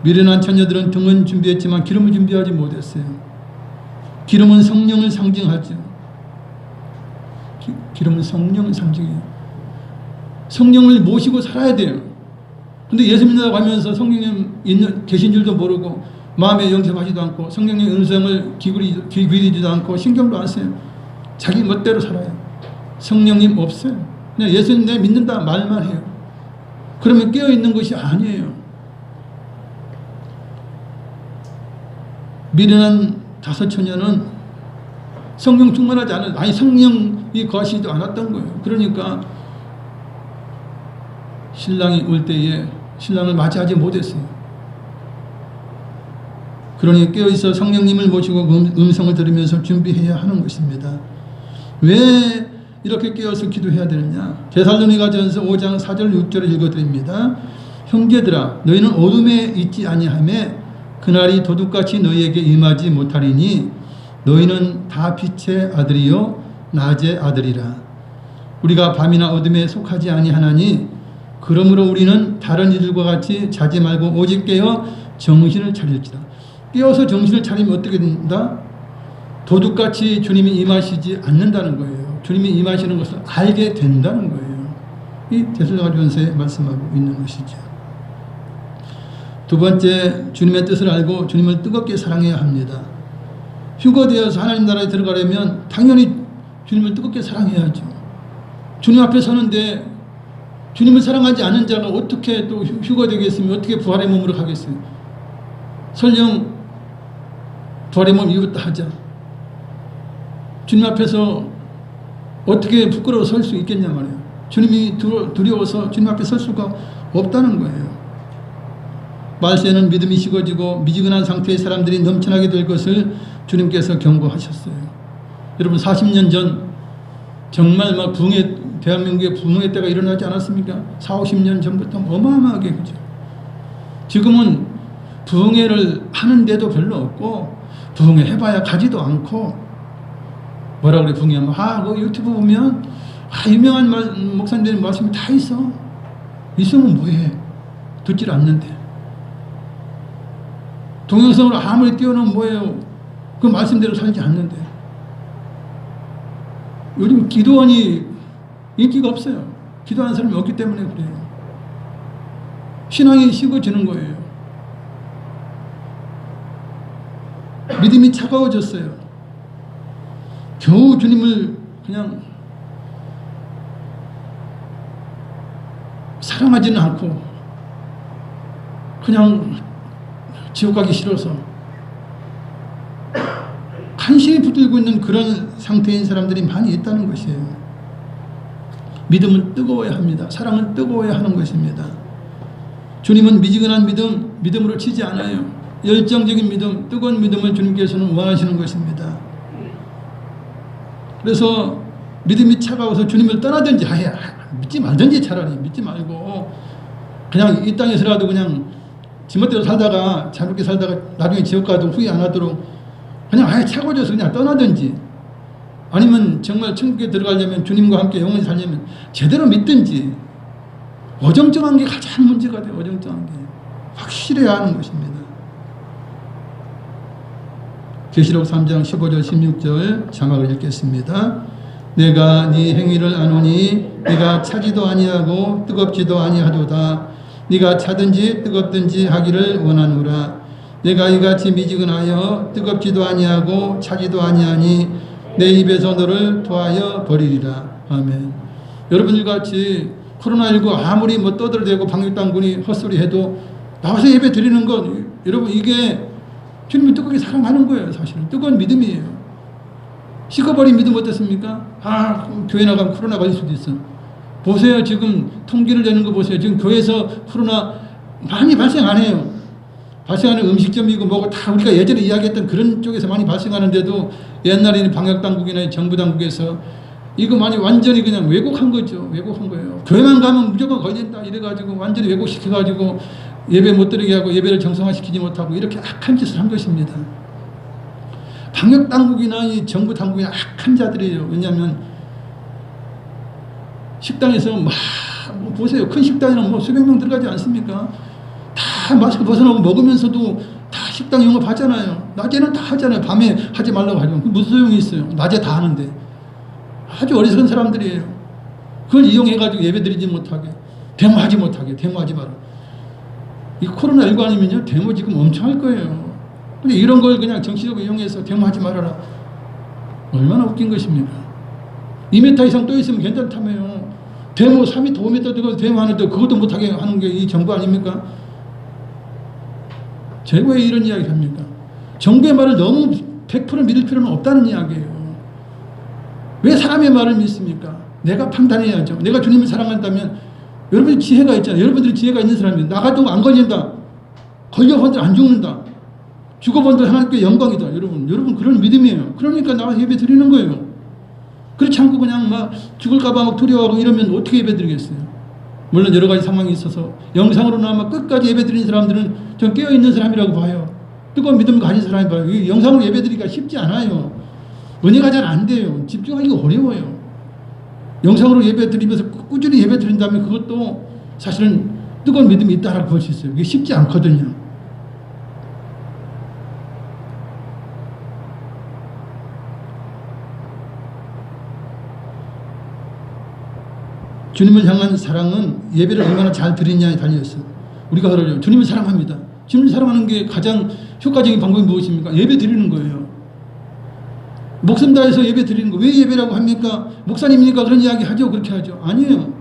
Speaker 2: 미련한 처녀들은 등은 준비했지만 기름을 준비하지 못했어요. 기름은 성령을 상징하죠. 기름은 성령을 상징해요. 성령을 모시고 살아야 돼요. 근데 예수 믿는다고 하면서 성령님 계신 줄도 모르고 마음에 영접하지도 않고 성령의 음성을 귀기울이지도 않고 신경도 안 써요. 자기 멋대로 살아요. 성령님 없어요. 그냥 예수님 내 믿는다 말만 해요. 그러면 깨어있는 것이 아니에요. 미련한 5 처녀는 성령 충만하지 않은, 아니 성령이 거하시지도 않았던 거예요. 그러니까 신랑이 올 때에 신랑을 맞이하지 못했어요. 그러니 깨어있어 성령님을 모시고 음성을 들으면서 준비해야 하는 것입니다. 왜 이렇게 깨어서 기도해야 되느냐? 데살로니가전서 5장 4절 6절을 읽어드립니다. 형제들아 너희는 어둠에 있지 아니하매 그날이 도둑같이 너희에게 임하지 못하리니 너희는 다 빛의 아들이요 낮의 아들이라. 우리가 밤이나 어둠에 속하지 아니하나니 그러므로 우리는 다른 이들과 같이 자지 말고 오직 깨어 정신을 차릴지라. 깨어서 정신을 차리면 어떻게 된다? 도둑같이 주님이 임하시지 않는다는 거예요. 주님이 임하시는 것을 알게 된다는 거예요. 이 데살로니가전서에 말씀하고 있는 것이죠. 두 번째, 주님의 뜻을 알고 주님을 뜨겁게 사랑해야 합니다. 휴거되어서 하나님 나라에 들어가려면 당연히 주님을 뜨겁게 사랑해야죠. 주님 앞에 서는데 주님을 사랑하지 않은 자가 어떻게 또 휴거되겠으며 어떻게 부활의 몸으로 가겠어요? 설령 부활의 몸 이루었다 하자. 주님 앞에서 어떻게 부끄러워 설 수 있겠냐 말이에요. 주님이 두려워서 주님 앞에 설 수가 없다는 거예요. 말세에는 믿음이 식어지고 미지근한 상태의 사람들이 넘쳐나게 될 것을 주님께서 경고하셨어요. 여러분 40년 전 정말 막 대한민국에 부흥의 때가 일어나지 않았습니까? 40, 50년 전부터 어마어마하게 그죠. 지금은 부흥회를 하는데도 별로 없고 부흥회 해봐야 가지도 않고 뭐라 그래 부흥회하면 그 유튜브 보면 유명한 목사님들 말씀이 다 있어. 있으면 뭐해? 듣질 않는데. 동영상으로 아무리 띄워놓으면 뭐예요? 그 말씀대로 살지 않는데. 요즘 기도원이 인기가 없어요. 기도하는 사람이 없기 때문에 그래요. 신앙이 식어지는 거예요. 믿음이 차가워졌어요. 겨우 주님을 그냥 사랑하지는 않고 그냥 지옥 가기 싫어서 간신히 붙들고 있는 그런 상태인 사람들이 많이 있다는 것이에요. 믿음은 뜨거워야 합니다. 사랑은 뜨거워야 하는 것입니다. 주님은 미지근한 믿음으로 치지 않아요. 열정적인 믿음, 뜨거운 믿음을 주님께서는 원하시는 것입니다. 그래서 믿음이 차가워서 주님을 떠나든지 믿지 말든지 차라리 믿지 말고 그냥 이 땅에서라도 그냥 지멋대로 살다가 자유롭게 살다가 나중에 지옥 가도 후회 안 하도록 그냥 차가워져서 그냥 떠나든지 아니면 정말 천국에 들어가려면 주님과 함께 영원히 살려면 제대로 믿든지 어정쩡한 게 가장 문제가 돼요. 어정쩡한 게 확실해야 하는 것입니다. 계시록 3장 15절 16절 자막을 읽겠습니다. 내가 네 행위를 아노니 네가 차지도 아니하고 뜨겁지도 아니하도다. 네가 차든지 뜨겁든지 하기를 원하노라. 내가 이같이 미지근하여 뜨겁지도 아니하고 차지도 아니하니 내 입에서 너를 토하여 버리리라. 아멘. 여러분들같이 코로나19 아무리 떠들대고 방역당국이 헛소리해도 나와서 예배 드리는 건 여러분 이게 주님을 뜨겁게 사랑하는 거예요. 사실은 뜨거운 믿음이에요. 식어버린 믿음 어떻습니까? 교회 나가면 코로나 걸릴 수도 있어. 보세요. 지금 통계를 내는 거 보세요. 지금 교회에서 코로나 많이 발생 안 해요. 발생하는 음식점이고 뭐고 다 우리가 예전에 이야기했던 그런 쪽에서 많이 발생하는데도 옛날에는 방역당국이나 정부당국에서 이거 많이 완전히 그냥 왜곡한 거죠. 왜곡한 거예요. 교회만 가면 무조건 걸린다 이래가지고 완전히 왜곡시켜가지고 예배 못 드리게 하고 예배를 정상화시키지 못하고 이렇게 악한 짓을 한 것입니다. 방역당국이나 이 정부당국이나 악한 자들이에요. 왜냐하면 식당에서 보세요. 큰 식당에는 수백 명 들어가지 않습니까? 다 마스크 벗어나고 먹으면서도 다 식당 영업하잖아요. 낮에는 다 하잖아요. 밤에 하지 말라고 하죠. 무슨 소용이 있어요. 낮에 다 하는데. 아주 어리석은 사람들이에요. 그걸 이용해가지고 예배 드리지 못하게, 데모하지 못하게, 데모하지 마라. 이 코로나19 아니면요, 데모 지금 엄청 할 거예요. 근데 이런 걸 그냥 정치적으로 이용해서 데모하지 말아라. 얼마나 웃긴 것입니까? 2m 이상 또 있으면 괜찮다며요. 데모 3m, 5m 되고 데모하는데 그것도 못하게 하는 게 이 정부 아닙니까? 제가 왜 이런 이야기를 합니까? 정부의 말을 너무 100% 믿을 필요는 없다는 이야기예요. 왜 사람의 말을 믿습니까? 내가 판단해야죠. 내가 주님을 사랑한다면 여러분이 지혜가 있잖아요. 여러분들이 지혜가 있는 사람이에요. 나가도 안 걸린다. 걸려본들 안 죽는다. 죽어본들 하나님께 영광이다. 여러분 그런 믿음이에요. 그러니까 나와 예배 드리는 거예요. 그렇지 않고 그냥 막 죽을까봐 막 두려워하고 이러면 어떻게 예배 드리겠어요? 물론 여러 가지 상황이 있어서 영상으로나마 끝까지 예배 드리는 사람들은 전 깨어있는 사람이라고 봐요. 뜨거운 믿음을 가진 사람이 봐요. 이 영상으로 예배 드리기가 쉽지 않아요. 은혜가 잘 안 돼요. 집중하기가 어려워요. 영상으로 예배 드리면서 꾸준히 예배 드린다면 그것도 사실은 뜨거운 믿음이 있다라고 볼 수 있어요. 이게 쉽지 않거든요. 주님을 향한 사랑은 예배를 얼마나 잘 드리냐에 달려있어요. 우리가 그러죠. 주님을 사랑합니다. 주님을 사랑하는 게 가장 효과적인 방법이 무엇입니까? 예배 드리는 거예요. 목숨 다해서 예배 드리는 거. 왜 예배라고 합니까? 목사님이니까 그런 이야기 하죠. 그렇게 하죠. 아니에요.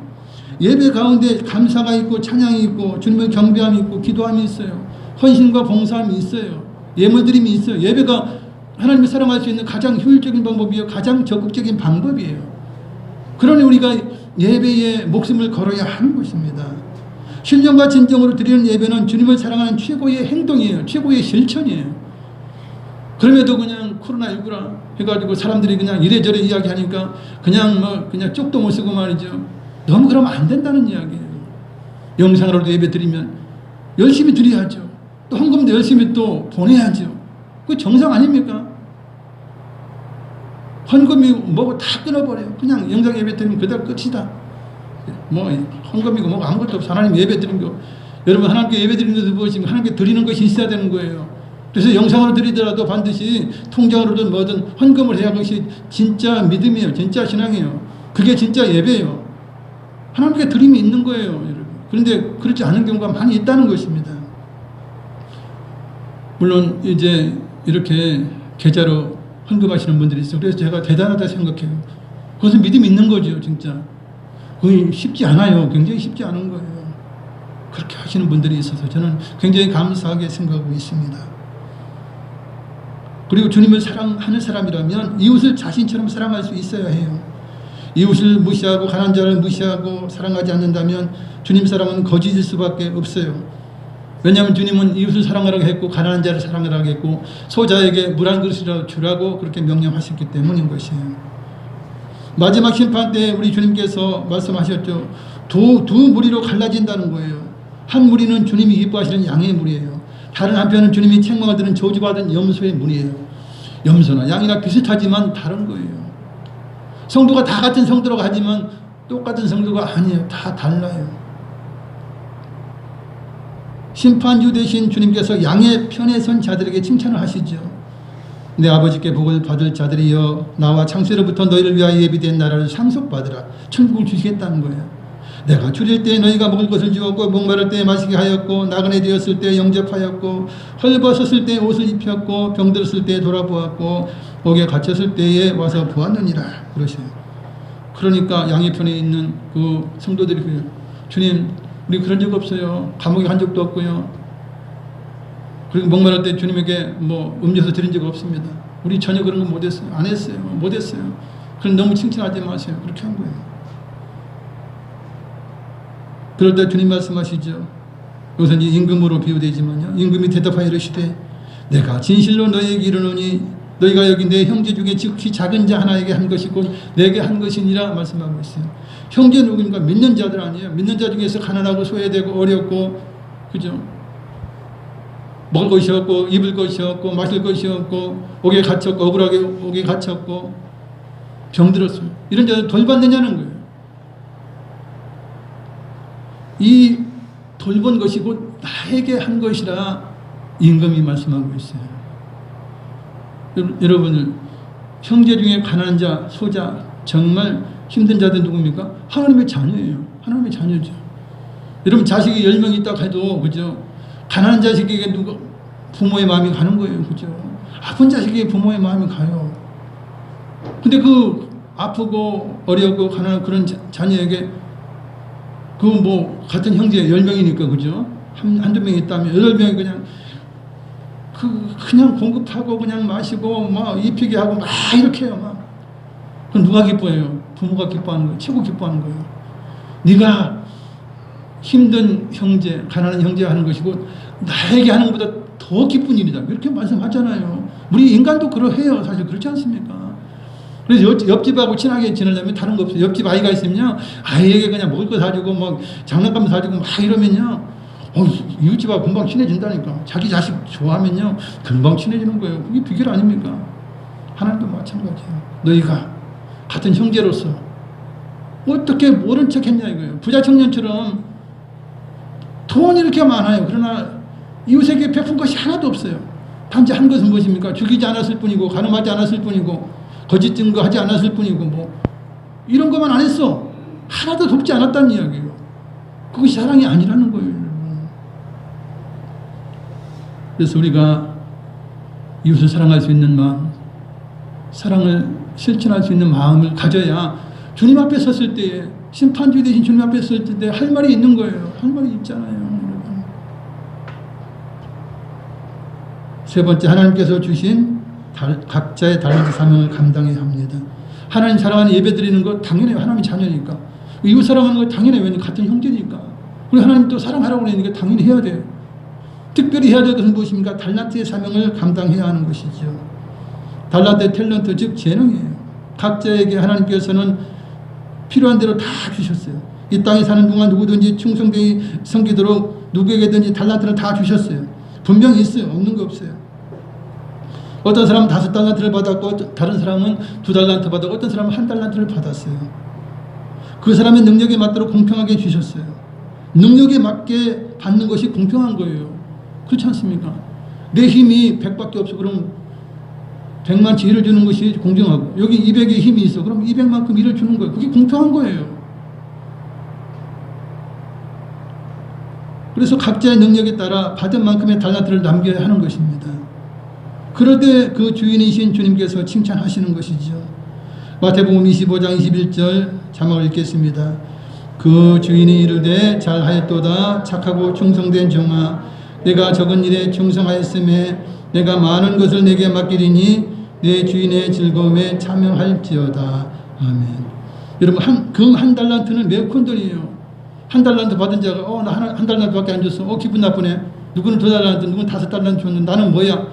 Speaker 2: 예배 가운데 감사가 있고 찬양이 있고 주님의 경배함이 있고 기도함이 있어요. 헌신과 봉사함이 있어요. 예물드림이 있어요. 예배가 하나님을 사랑할 수 있는 가장 효율적인 방법이에요. 가장 적극적인 방법이에요. 그러니 우리가 예배에 목숨을 걸어야 하는 것입니다. 신령과 진정으로 드리는 예배는 주님을 사랑하는 최고의 행동이에요. 최고의 실천이에요. 그럼에도 그냥 코로나19라 해가지고 사람들이 그냥 이래저래 이야기하니까 그냥 쪽도 못 쓰고 말이죠. 너무 그러면 안 된다는 이야기예요. 영상으로도 예배 드리면 열심히 드려야죠. 또 헌금도 열심히 또 보내야죠. 그 정상 아닙니까? 헌금이 뭐고 다 끊어버려요. 그냥 영상 예배 드리면 그대로 끝이다. 뭐 헌금이고 뭐고 아무것도 없어. 하나님 예배 드린 거. 여러분 하나님께 예배 드리는 것은 무엇인가? 하나님께 드리는 것이 있어야 되는 거예요. 그래서 영상으로 드리더라도 반드시 통장으로든 뭐든 헌금을 해야 그것이 진짜 믿음이에요. 진짜 신앙이에요. 그게 진짜 예배예요. 하나님께 드림이 있는 거예요. 여러분. 그런데 그렇지 않은 경우가 많이 있다는 것입니다. 물론 이제 이렇게 계좌로 헌금하시는 분들이 있어요. 그래서 제가 대단하다 생각해요. 그것은 믿음이 있는 거죠. 진짜. 그게 쉽지 않아요. 굉장히 쉽지 않은 거예요. 그렇게 하시는 분들이 있어서 저는 굉장히 감사하게 생각하고 있습니다. 그리고 주님을 사랑하는 사람이라면 이웃을 자신처럼 사랑할 수 있어야 해요. 이웃을 무시하고 가난한 자를 무시하고 사랑하지 않는다면 주님 사랑은 거짓일 수밖에 없어요. 왜냐하면 주님은 이웃을 사랑하라고 했고 가난한 자를 사랑하라고 했고 소자에게 물 한 그릇이라도 주라고 그렇게 명령하셨기 때문인 것이에요. 마지막 심판 때 우리 주님께서 말씀하셨죠. 두 무리로 갈라진다는 거예요. 한 무리는 주님이 이뻐하시는 양의 무리예요. 다른 한편은 주님이 책망을 들은 저주받은 염소의 무리예요. 염소나 양이나 비슷하지만 다른 거예요. 성도가 다 같은 성도라고 하지만 똑같은 성도가 아니에요. 다 달라요. 심판주 되신 주님께서 양의 편에 선 자들에게 칭찬을 하시죠. 내 아버지께 복을 받을 자들이여 나와 창세로부터 너희를 위하여 예비된 나라를 상속받으라. 천국을 주시겠다는 거예요. 내가 줄일 때 너희가 먹을 것을 주었고 목마를 때 마시게 하였고 나그네 되었을 때 영접하였고 헐벗었을 때 옷을 입혔고 병들었을 때 돌아보았고 옥에 갇혔을 때에 와서 보았느니라 그러셔요. 그러니까 양의 편에 있는 그 성도들이 그래요. 주님 우리 그런 적 없어요. 감옥에 간 적도 없고요. 그리고 목마를 때 주님에게 뭐 음료수 드린 적 없습니다. 우리 전혀 그런 거 못했어요. 안 했어요. 못했어요. 그럼 너무 칭찬하지 마세요. 그렇게 한 거예요. 그럴 때 주님 말씀하시죠. 여기서 이제 임금으로 비유되지만요. 임금이 대답하여 이르시되 내가 진실로 너희에게 이르노니 너희가 여기 내 형제 중에 지극히 작은 자 하나에게 한 것이 곧 내게 한 것이니라 말씀하고 있어요. 형제 누구입니까? 믿는 자들 아니에요. 믿는 자 중에서 가난하고 소외되고 어렵고 그죠? 먹을 것이 없고 입을 것이 없고 마실 것이 없고 옥에 갇혔고 억울하게 옥에 갇혔고 병들었어요. 이런 자들 돌봤느냐는 거예요. 이 돌본 것이 곧 나에게 한 것이라 임금이 말씀하고 있어요. 여러분들 형제 중에 가난한 자, 소자 정말 힘든 자들 누굽니까? 하나님의 자녀예요. 하나님의 자녀죠. 여러분 자식이 10명 있다 해도 그죠? 가난한 자식에게 누가 부모의 마음이 가는 거예요. 그죠? 아픈 자식에게 부모의 마음이 가요. 근데 그 아프고 어렵고 가난한 그런 자녀에게 그 뭐 같은 형제 10명이니까 그죠? 한두 명 있다면 8명이 그냥 공급하고 그냥 마시고 막 입히게 하고 막 이렇게 해요. 막 그럼 누가 기뻐해요? 부모가 기뻐하는 거예요. 최고 기뻐하는 거예요. 네가 힘든 형제, 가난한 형제 하는 것이고 나에게 하는 것보다 더 기쁜 일이다. 이렇게 말씀하잖아요. 우리 인간도 그러해요. 사실 그렇지 않습니까? 그래서 옆집하고 친하게 지내려면 다른 거 없어요. 옆집 아이가 있으면요, 아이에게 그냥 먹을 거 사주고 뭐 장난감 사주고 막 이러면요, 이웃집하고 금방 친해진다니까. 자기 자식 좋아하면요 금방 친해지는 거예요. 그게 비결 아닙니까? 하나님도 마찬가지예요. 너희가 같은 형제로서 어떻게 모른 척 했냐 이거예요. 부자 청년처럼 돈이 이렇게 많아요. 그러나 이웃에게 베푼 것이 하나도 없어요. 단지 한 것은 무엇입니까? 죽이지 않았을 뿐이고 가늠하지 않았을 뿐이고 거짓 증거하지 않았을 뿐이고 뭐 이런 것만 안 했어. 하나도 돕지 않았다는 이야기예요. 그것이 사랑이 아니라는 거예요. 그래서 우리가 이웃을 사랑할 수 있는 마음, 사랑을 실천할 수 있는 마음을 가져야 주님 앞에 섰을 때에, 심판주의 되신 주님 앞에 섰을 때 할 말이 있는 거예요. 할 말이 있잖아요. 여러분. 세 번째, 하나님께서 주신 각자의 달란트 사명을 감당해야 합니다. 하나님 사랑하는 예배 드리는 것 당연해요. 하나님 자녀니까. 이웃 사랑하는 것 당연해요. 왜냐면 같은 형제니까. 그리고 하나님 또 사랑하라고 그러니까 당연히 해야 돼요. 특별히 해야 될 것은 무엇입니까? 달란트의 사명을 감당해야 하는 것이죠. 달란트, 탤런트, 즉 재능이에요. 각자에게 하나님께서는 필요한 대로 다 주셨어요. 이 땅에 사는 동안 누구든지 충성되이 섬기도록 누구에게든지 달란트를 다 주셨어요. 분명히 있어요. 없는 거 없어요. 어떤 사람은 5달란트를 받았고 다른 사람은 2달란트 받았고 어떤 사람은 1달란트를 받았어요. 그 사람의 능력에 맞도록 공평하게 주셨어요. 능력에 맞게 받는 것이 공평한 거예요. 그렇지 않습니까? 내 힘이 100밖에 없어. 그럼 100만치 일을 주는 것이 공정하고 여기 200의 힘이 있어. 그럼 200만큼 일을 주는 거예요. 그게 공평한 거예요. 그래서 각자의 능력에 따라 받은 만큼의 달란트를 남겨야 하는 것입니다. 그럴 때 그 주인이신 주님께서 칭찬하시는 것이죠. 마태복음 25장 21절 자막을 읽겠습니다. 그 주인이 이르되 잘하였도다 착하고 충성된 종아 내가 적은 일에 충성하였음에 내가 많은 것을 내게 맡기리니 내 주인의 즐거움에 참여할지어다. 아멘. 여러분 금 한 달란트는 매우 큰 돈이에요. 1달란트 받은 자가 나 한 달란트밖에 안 줬어. 기분 나쁘네. 누구는 2달란트, 누구는 5달란트 줬는데 나는 뭐야?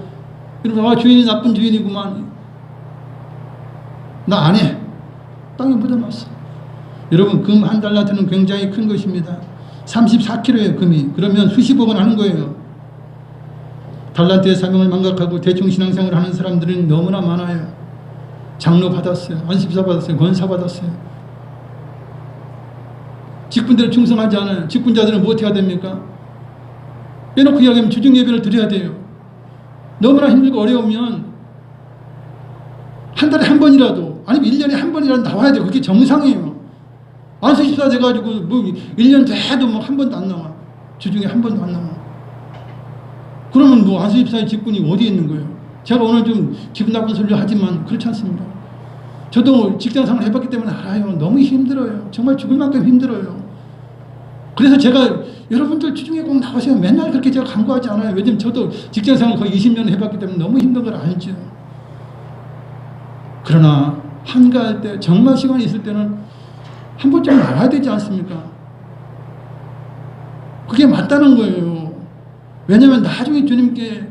Speaker 2: 이러면 주인이 나쁜 주인이구만. 나 안 해. 땅에 묻어놨어. 여러분 금 한 달란트는 굉장히 큰 것입니다. 34kg의 금이. 그러면 수십억은 하는 거예요. 달란트의 사명을 망각하고 대충 신앙생활을 하는 사람들은 너무나 많아요. 장로 받았어요. 안식사 받았어요. 권사 받았어요. 직분대로 충성하지 않아요. 직분자들은 무엇 해야 됩니까? 빼놓고 이야기하면 주중 예배를 드려야 돼요. 너무나 힘들고 어려우면 한 달에 한 번이라도 아니면 1년에 한 번이라도 나와야 돼요. 그게 정상이에요. 안수집사 돼가지고 뭐 1년 돼도 뭐 한 번도 안 나와. 주중에 한 번도 안 나와. 그러면 뭐 안수집사의 직분이 어디에 있는 거예요? 제가 오늘 좀 기분 나쁜 소리를 하지만 그렇지 않습니다. 저도 직장생활 해봤기 때문에 알아요. 너무 힘들어요. 정말 죽을 만큼 힘들어요. 그래서 제가 여러분들 주중에 꼭 나오세요. 맨날 그렇게 제가 강구하지 않아요. 왜냐면 저도 직장생활 거의 20년 해봤기 때문에 너무 힘든 걸 알죠. 그러나 한가할 때 정말 시간이 있을 때는 한 번쯤 나와야 되지 않습니까? 그게 맞다는 거예요. 왜냐하면 나중에 주님께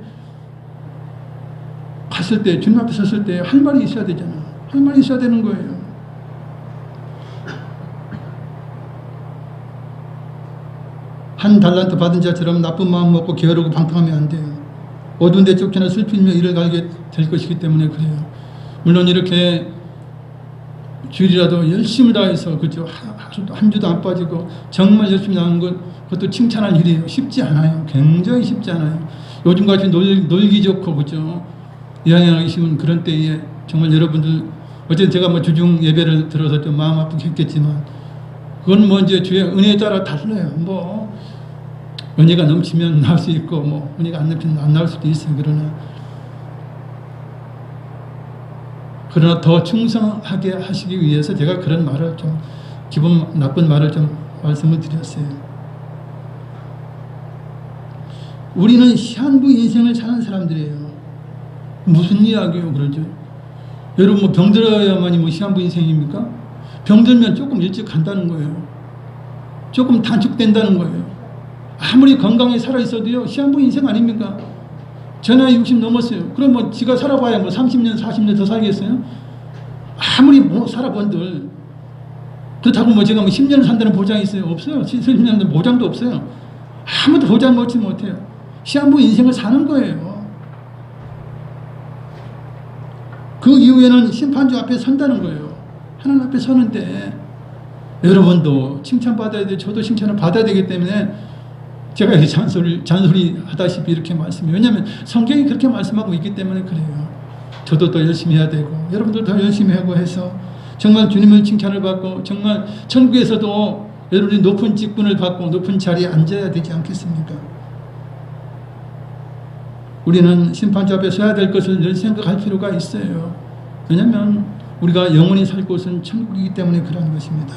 Speaker 2: 갔을 때 주님 앞에 섰을 때 할 말이 있어야 되잖아요. 할 말이 있어야 되는 거예요. 한 달란트 받은 자처럼 나쁜 마음 먹고 게으르고 방탕하면 안 돼요. 어두운 데 쫓겨나 슬피며 이를 갈게 될 것이기 때문에 그래요. 물론 이렇게 주일이라도 열심을 다해서 그죠 한 주도 안 빠지고 정말 열심히 나가는 것 그것도 칭찬할 일이에요. 쉽지 않아요. 굉장히 쉽지 않아요. 요즘같이 놀기 좋고 그죠 여행하기 쉬운 그런 때에 정말 여러분들 어쨌든 제가 뭐 주중 예배를 들어서 좀 마음 아프게 했겠지만 그건 뭐 이제 주의 은혜에 따라 달라요. 뭐 은혜가 넘치면 나올 수 있고 뭐 은혜가 안 넘치면 안 나올 수도 있어요. 그러나 더 충성하게 하시기 위해서 제가 그런 말을 좀 기분 나쁜 말을 좀 말씀을 드렸어요. 우리는 시한부 인생을 사는 사람들이에요. 무슨 이야기요 그러죠? 여러분 뭐 병들어야만이 뭐 시한부 인생입니까? 병들면 조금 일찍 간다는 거예요. 조금 단축된다는 거예요. 아무리 건강히 살아있어도요, 시한부 인생 아닙니까? 저 나이 60 넘었어요. 그럼 뭐 지가 살아봐야 뭐 30년, 40년 더 살겠어요? 아무리 뭐 살아본들. 그렇다고 뭐 제가 뭐 10년 산다는 보장이 있어요? 없어요. 10년 보장도 없어요. 아무도 보장 얻지 못해요. 시한부 인생을 사는 거예요. 그 이후에는 심판주 앞에 선다는 거예요. 하나님 앞에 서는데 여러분도 칭찬받아야 돼. 저도 칭찬을 받아야 되기 때문에 제가 이렇게 잔소리 하다시피 이렇게 말씀해요. 왜냐하면 성경이 그렇게 말씀하고 있기 때문에 그래요. 저도 더 열심히 해야 되고 여러분들 더 열심히 하고 해서 정말 주님의 칭찬을 받고 정말 천국에서도 여러분이 높은 직분을 받고 높은 자리에 앉아야 되지 않겠습니까? 우리는 심판주 앞에 서야 될 것을 늘 생각할 필요가 있어요. 왜냐하면 우리가 영원히 살 곳은 천국이기 때문에 그러한 것입니다.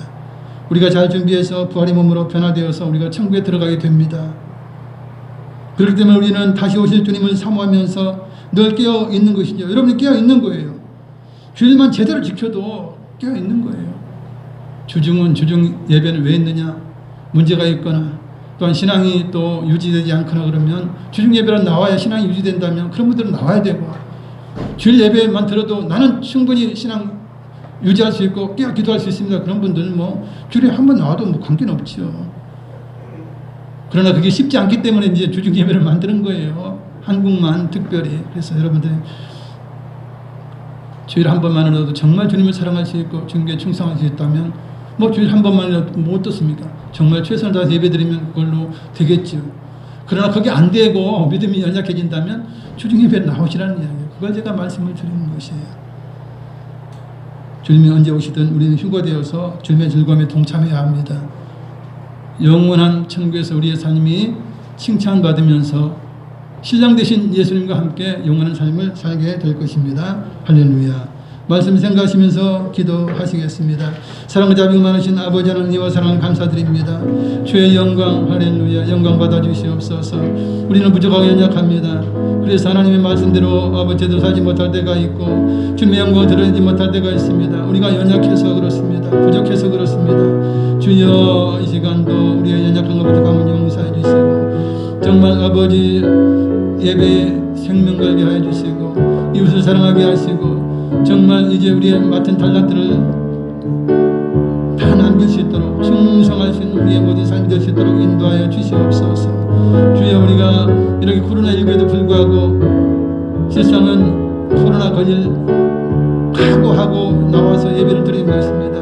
Speaker 2: 우리가 잘 준비해서 부활의 몸으로 변화되어서 우리가 천국에 들어가게 됩니다. 그렇기 때문에 우리는 다시 오실 주님을 사모하면서 늘 깨어 있는 것이죠. 여러분이 깨어 있는 거예요. 주일만 제대로 지켜도 깨어 있는 거예요. 주중 예배는 왜 있느냐? 문제가 있거나 또한 신앙이 또 유지되지 않거나 그러면 주중 예배로 나와야 신앙이 유지된다면 그런 분들은 나와야 되고, 주일 예배만 들어도 나는 충분히 신앙 유지할 수 있고 깨어 기도할 수 있습니다. 그런 분들은 뭐 주일에 한 번 나와도 뭐 관계는 없죠. 그러나 그게 쉽지 않기 때문에 이제 주중 예배를 만드는 거예요. 한국만 특별히. 그래서 여러분들 주일 한 번만이라도 정말 주님을 사랑할 수 있고 주님께 충성할 수 있다면 뭐 주일 한 번만이라도 뭐 어떻습니까? 정말 최선을 다해서 예배드리면 그걸로 되겠죠. 그러나 그게 안 되고 믿음이 연약해진다면 주중 예배에 나오시라는 이야기예요. 그걸 제가 말씀을 드리는 것이에요. 주님이 언제 오시든 우리는 휴거되어서 주님의 즐거움에 동참해야 합니다. 영원한 천국에서 우리의 삶이 칭찬받으면서 신랑 되신 예수님과 함께 영원한 삶을 살게 될 것입니다. 할렐루야. 말씀 생각하시면서 기도하시겠습니다. 사랑과 자비 많으신 아버지 하나님과 사랑 감사드립니다. 주의 영광 할렐루야 영광 받아 주시옵소서. 우리는 부족하고 연약합니다. 그래서 하나님의 말씀대로 아버지 제대로 살지 못할 때가 있고 주님의 영광을 드러내지 못할 때가 있습니다. 우리가 연약해서 그렇습니다. 부족해서 그렇습니다. 주여 이 시간도 우리의 연약한 것부터 감을 용서해 주시고 정말 아버지 예배에 생명 걸게 하여 주시고 이웃을 사랑하게 하시고 정말 이제 우리의 맡은 달란트를 다 남길 수 있도록 충성할 수 있는 우리의 모든 삶이 될 수 있도록 인도하여 주시옵소서. 주여 우리가 이렇게 코로나19에도 불구하고 세상은 코로나 걸릴 각오하고 나와서 예배를 드리는 것입니다.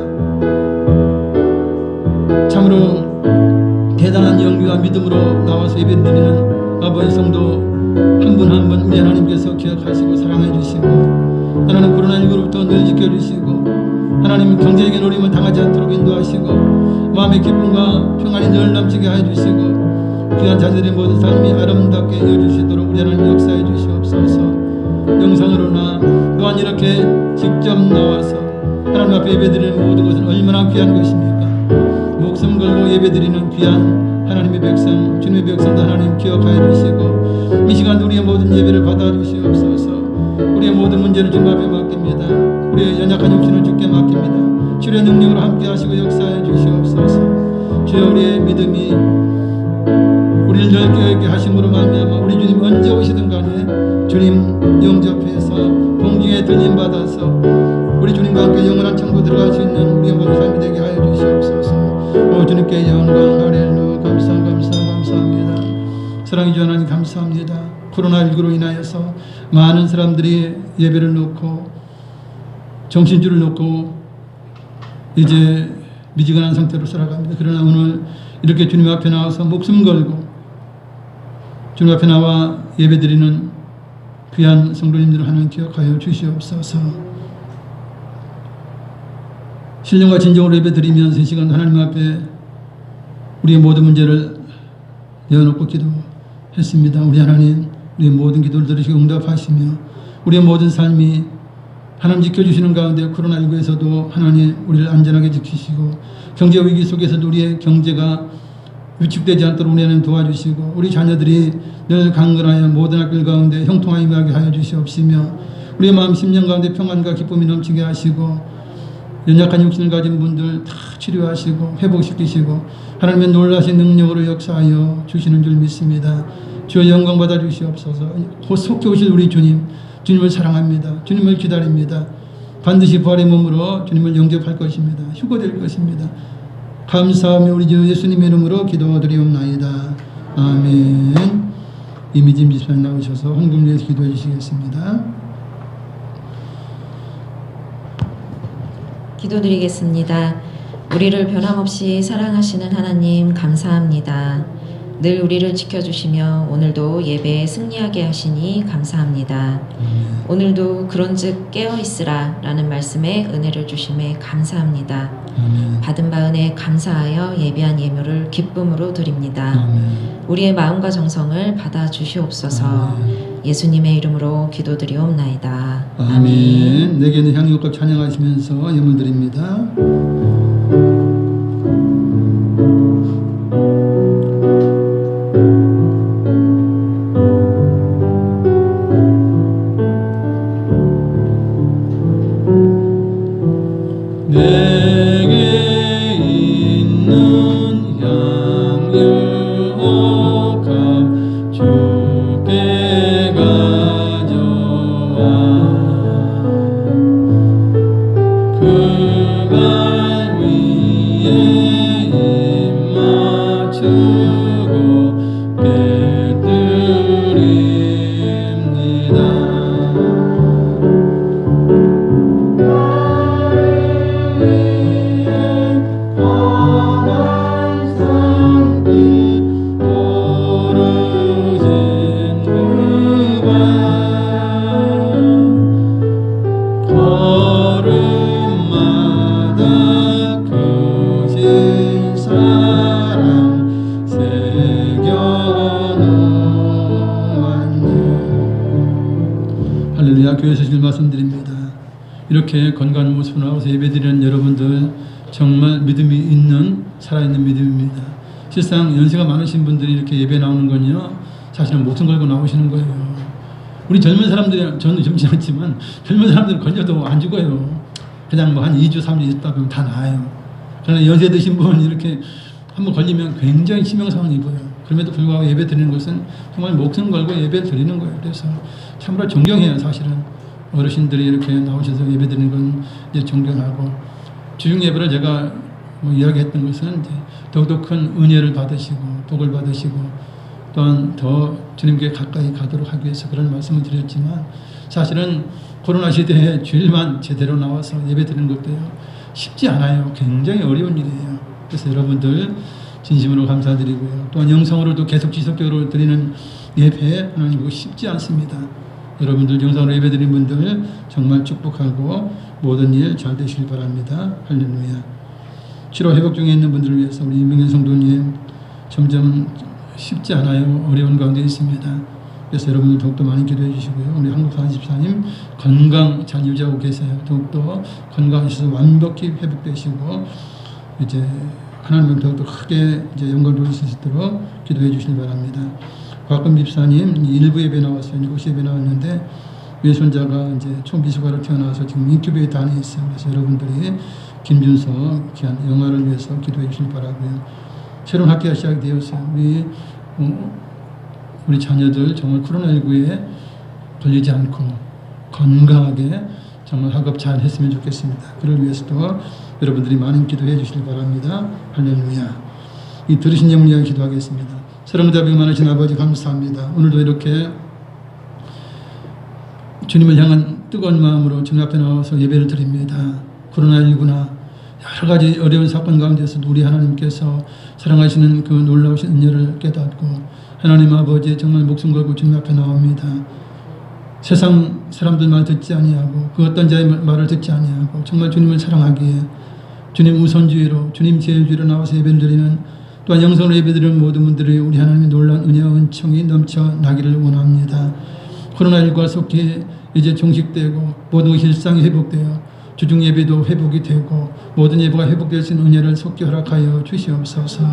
Speaker 2: 참으로 대단한 영리와 믿음으로 나와서 예배를 드리는 아버지 성도 한 분 한 분 우리 하나님께서 기억하시고 사랑해 주시고 하나님 코로나19로부터 늘 지켜주시고 하나님 경제적인 어려움을 당하지 않도록 인도하시고 마음의 기쁨과 평안이 늘 넘치게 해주시고 귀한 자들의 모든 삶이 아름답게 이어주시도록 우리 하나님 역사해 주시옵소서. 영상으로나 또한 이렇게 직접 나와서 하나님 앞에 예배드리는 모든 것은 얼마나 귀한 것입니까? 목숨 걸고 예배드리는 귀한 하나님의 백성 주님의 백성도 하나님 기억하여 주시고 이 시간 우리의 모든 예배를 받아 주시옵소서. 우리의 모든 문제를 주님 앞에 맡깁니다. 우리의 연약한 육신을 주께 맡깁니다. 주의 능력으로 함께 하시고 역사해 주시옵소서. 주여 우리의 믿음이 우리를 늘 깨어있게 하심으로 말미암아 우리 주님 언제 오시든 간에 주님 영접해서 공중에 들림 받아서 우리 주님과 함께 영원한 천국 들어갈 수 있는 우리의 모든 삶이 되게 하여 주시옵소서. 오 주님께 영광 할렐루야 감사합니다. 사랑의 주 하나님 감사합니다. 코로나19로 인하여서 많은 사람들이 예배를 놓고 정신줄을 놓고 이제 미지근한 상태로 살아갑니다. 그러나 오늘 이렇게 주님 앞에 나와서 목숨 걸고 주님 앞에 나와 예배드리는 귀한 성도님들을 하나님 기억하여 주시옵소서. 신령과 진정으로 예배드리면서 이 시간 하나님 앞에 우리의 모든 문제를 내어놓고 기도했습니다. 우리 하나님 우리의 모든 기도를 들으시고 응답하시며 우리의 모든 삶이 하나님 지켜주시는 가운데 코로나19에서도 하나님 우리를 안전하게 지키시고 경제 위기 속에서도 우리의 경제가 위축되지 않도록 우리 하나님 도와주시고 우리 자녀들이 늘 강건하여 모든 학교 가운데 형통하게 임하게 하여 주시옵시며 우리의 마음 심령 가운데 평안과 기쁨이 넘치게 하시고 연약한 육신을 가진 분들 다 치료하시고 회복시키시고 하나님의 놀라신 능력으로 역사하여 주시는 줄 믿습니다. 주여 영광 받아 주시옵소서. 곧 속히 오실 우리 주님, 주님을 사랑합니다. 주님을 기다립니다. 반드시 부활의 몸으로 주님을 영접할 것입니다. 휴거될 것입니다. 감사하며 우리 주 예수님의 이름으로 기도드리옵나이다. 아멘. 이미진 집사님 나오셔서 헌금 위해서 기도해 주시겠습니다.
Speaker 5: 기도드리겠습니다. 우리를 변함없이 사랑하시는 하나님 감사합니다. 늘 우리를 지켜주시며 오늘도 예배에 승리하게 하시니 감사합니다. 오늘도 그런즉 깨어있으라 라는 말씀에 은혜를 주심에 감사합니다. 받은 바 은혜에 감사하여 예배한 예물을 기쁨으로 드립니다. 우리의 마음과 정성을 받아 주시옵소서. 예수님의 이름으로 기도드리옵나이다.
Speaker 2: 아멘. 내게는 향유과 찬양하시면서 예물 드립니다. 내게 있는 향유옥 주께 가져와 그갈 위에 입 맞추고 깨뜨립니다. 할렐루야. 교회에서 질 말씀드립니다. 이렇게 건강한 모습으로 나와서 예배드리는 여러분들 정말 믿음이 있는 살아있는 믿음입니다. 실상 연세가 많으신 분들이 이렇게 예배 나오는 건요 사실은 목숨 걸고 나오시는 거예요. 우리 젊은 사람들이, 저는 젊지 않지만 젊은 사람들은 걸려도 안 죽어요. 그냥 뭐 한 2주 3주 있다 보면 다 나아요. 그러나 연세 드신 분 이렇게 한번 걸리면 굉장히 치명상을 입어요. 그럼에도 불구하고 예배 드리는 것은 정말 목숨 걸고 예배 드리는 거예요. 그래서 참으로 존경해요. 사실은 어르신들이 이렇게 나오셔서 예배 드리는 건 이제 존경하고, 주중 예배를 제가 뭐 이야기했던 것은 이제 더욱더 큰 은혜를 받으시고 복을 받으시고 또한 더 주님께 가까이 가도록 하기 위해서 그런 말씀을 드렸지만, 사실은 코로나 시대에 주일만 제대로 나와서 예배 드리는 것도요 쉽지 않아요. 굉장히 어려운 일이에요. 그래서 여러분들 진심으로 감사드리고요. 또한 영성으로도 계속 지속적으로 드리는 예배 하나님 그거 쉽지 않습니다. 여러분들 영성으로 예배 드리는 분들 정말 축복하고 모든 일 잘 되시길 바랍니다. 할렐루야. 치료 회복 중에 있는 분들을 위해서 우리 임명현 성도님 점점 쉽지 않아요. 어려운 가운데 있습니다. 그래서 여러분들 더욱더 많이 기도해 주시고요. 우리 한국사 집사님 건강 잘 유지하고 계세요. 더욱더 건강하셔서 완벽히 회복되시고 이제 하나님을 더욱더 크게 이제 영광을 돌릴 수 있도록 기도해 주시기 바랍니다. 곽금 집사님 일부 예배 나왔어요. 7시 예배 나왔는데 외손자가 이제 초미숙아로 태어나서 지금 인큐베이터에 다니 있어요. 그래서 여러분들이 김준석 귀한 영화를 위해서 기도해 주시기 바라고요. 새로운 학기가 시작되었어요. 우리 자녀들 정말 코로나19에 걸리지 않고 건강하게 정말 학업 잘 했으면 좋겠습니다. 그를 위해서도 여러분들이 많은 기도해 주시기 바랍니다. 할렐루야. 이 들으신 예물 위하여 기도하겠습니다. 사랑과 병만하신 아버지 감사합니다. 오늘도 이렇게 주님을 향한 뜨거운 마음으로 주님 앞에 나와서 예배를 드립니다. 코로나19나 여러 가지 어려운 사건 가운데서도 우리 하나님께서 사랑하시는 그 놀라우신 은혜를 깨닫고 하나님 아버지 정말 목숨 걸고 주님 앞에 나옵니다. 세상 사람들 말 듣지 아니하고 그 어떤 자의 말을 듣지 아니하고 정말 주님을 사랑하기에 주님 우선주의로 주님 제일주의로 나와서 예배를 드리는 또한 영성으로 예배드리는 모든 분들이 우리 하나님의 놀라운 은혜와 은총이 넘쳐나기를 원합니다. 코로나19가 속히 이제 종식되고 모든 일상이 회복되어 주중 예배도 회복이 되고 모든 예배가 회복될 수 있는 은혜를 속히 허락하여 주시옵소서.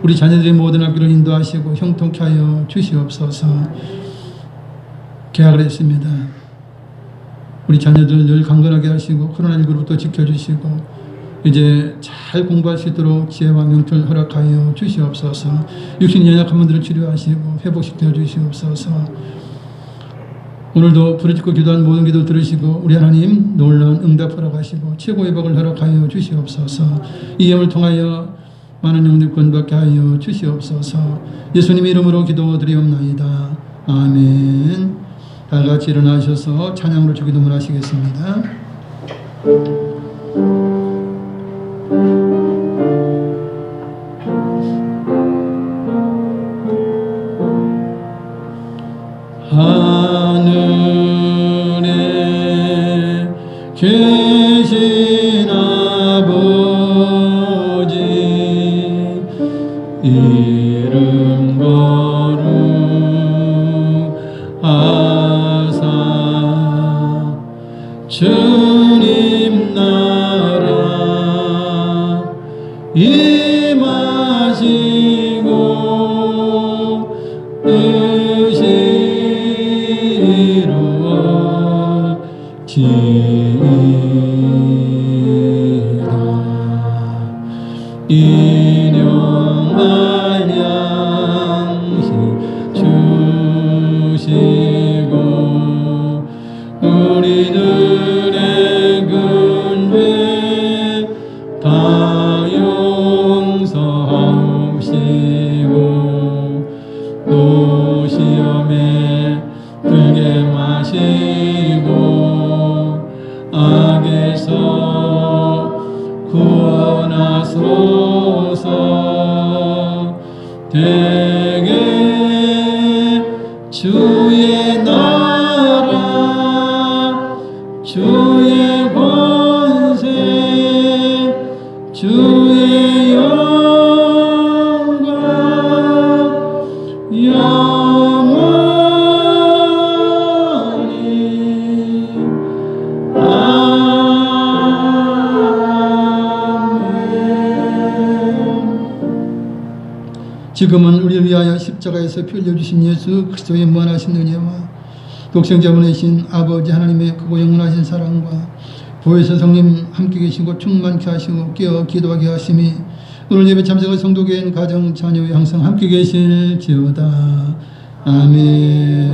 Speaker 2: 우리 자녀들의 모든 학교를 인도하시고 형통케 하여 주시옵소서. 계약을 했습니다. 우리 자녀들 늘 강건하게 하시고 코로나19로부터 지켜주시고 이제 잘 공부할 수 있도록 지혜와 명철 허락하여 주시옵소서. 육신 연약한 분들을 치료하시고 회복시켜 주시옵소서. 오늘도 부르짖고 기도한 모든 기도 들으시고 우리 하나님 놀라운 응답 허락하시고 최고의 복을 허락하여 주시옵소서. 이 예물을 통하여 많은 영혼들 구원받게 하여 주시옵소서. 예수님의 이름으로 기도드리옵나이다. 아멘. 다 같이 일어나셔서 찬양으로 주기도문 하시겠습니다. 하늘에 계신 아버지 이름 거룩하사 주님 나라 임하시고 뜻이 이루어지이다. 일용할 양식 주시고 우리들의 근죄 다 용서하옵시고 또 시험에 들게 마시고 악에서 구원하소서. 대개 주의 나라 주의 권세 주의 영광 영원히 아멘. 지금은 우리를 위하여 십자가에서 피 흘려주신 예수 그리스도의 무한하신 은혜와 독생자분이신 아버지 하나님의 크고 영원하신 사랑과 보혜사 성님 함께 계시고 충만케 하시고 깨어 기도하게 하심이 오늘 예배 참석한 성도교인 가정 자녀의 항상 함께 계실지어다. 아멘.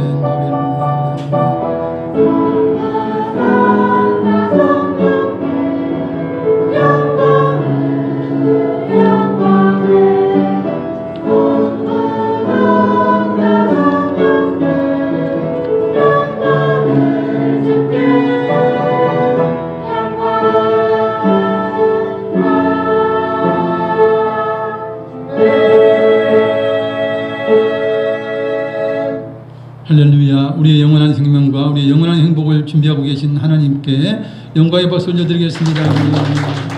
Speaker 2: 할렐루야. 우리의 영원한 생명과 우리의 영원한 행복을 준비하고 계신 하나님께 영광의 박수 올려드리겠습니다.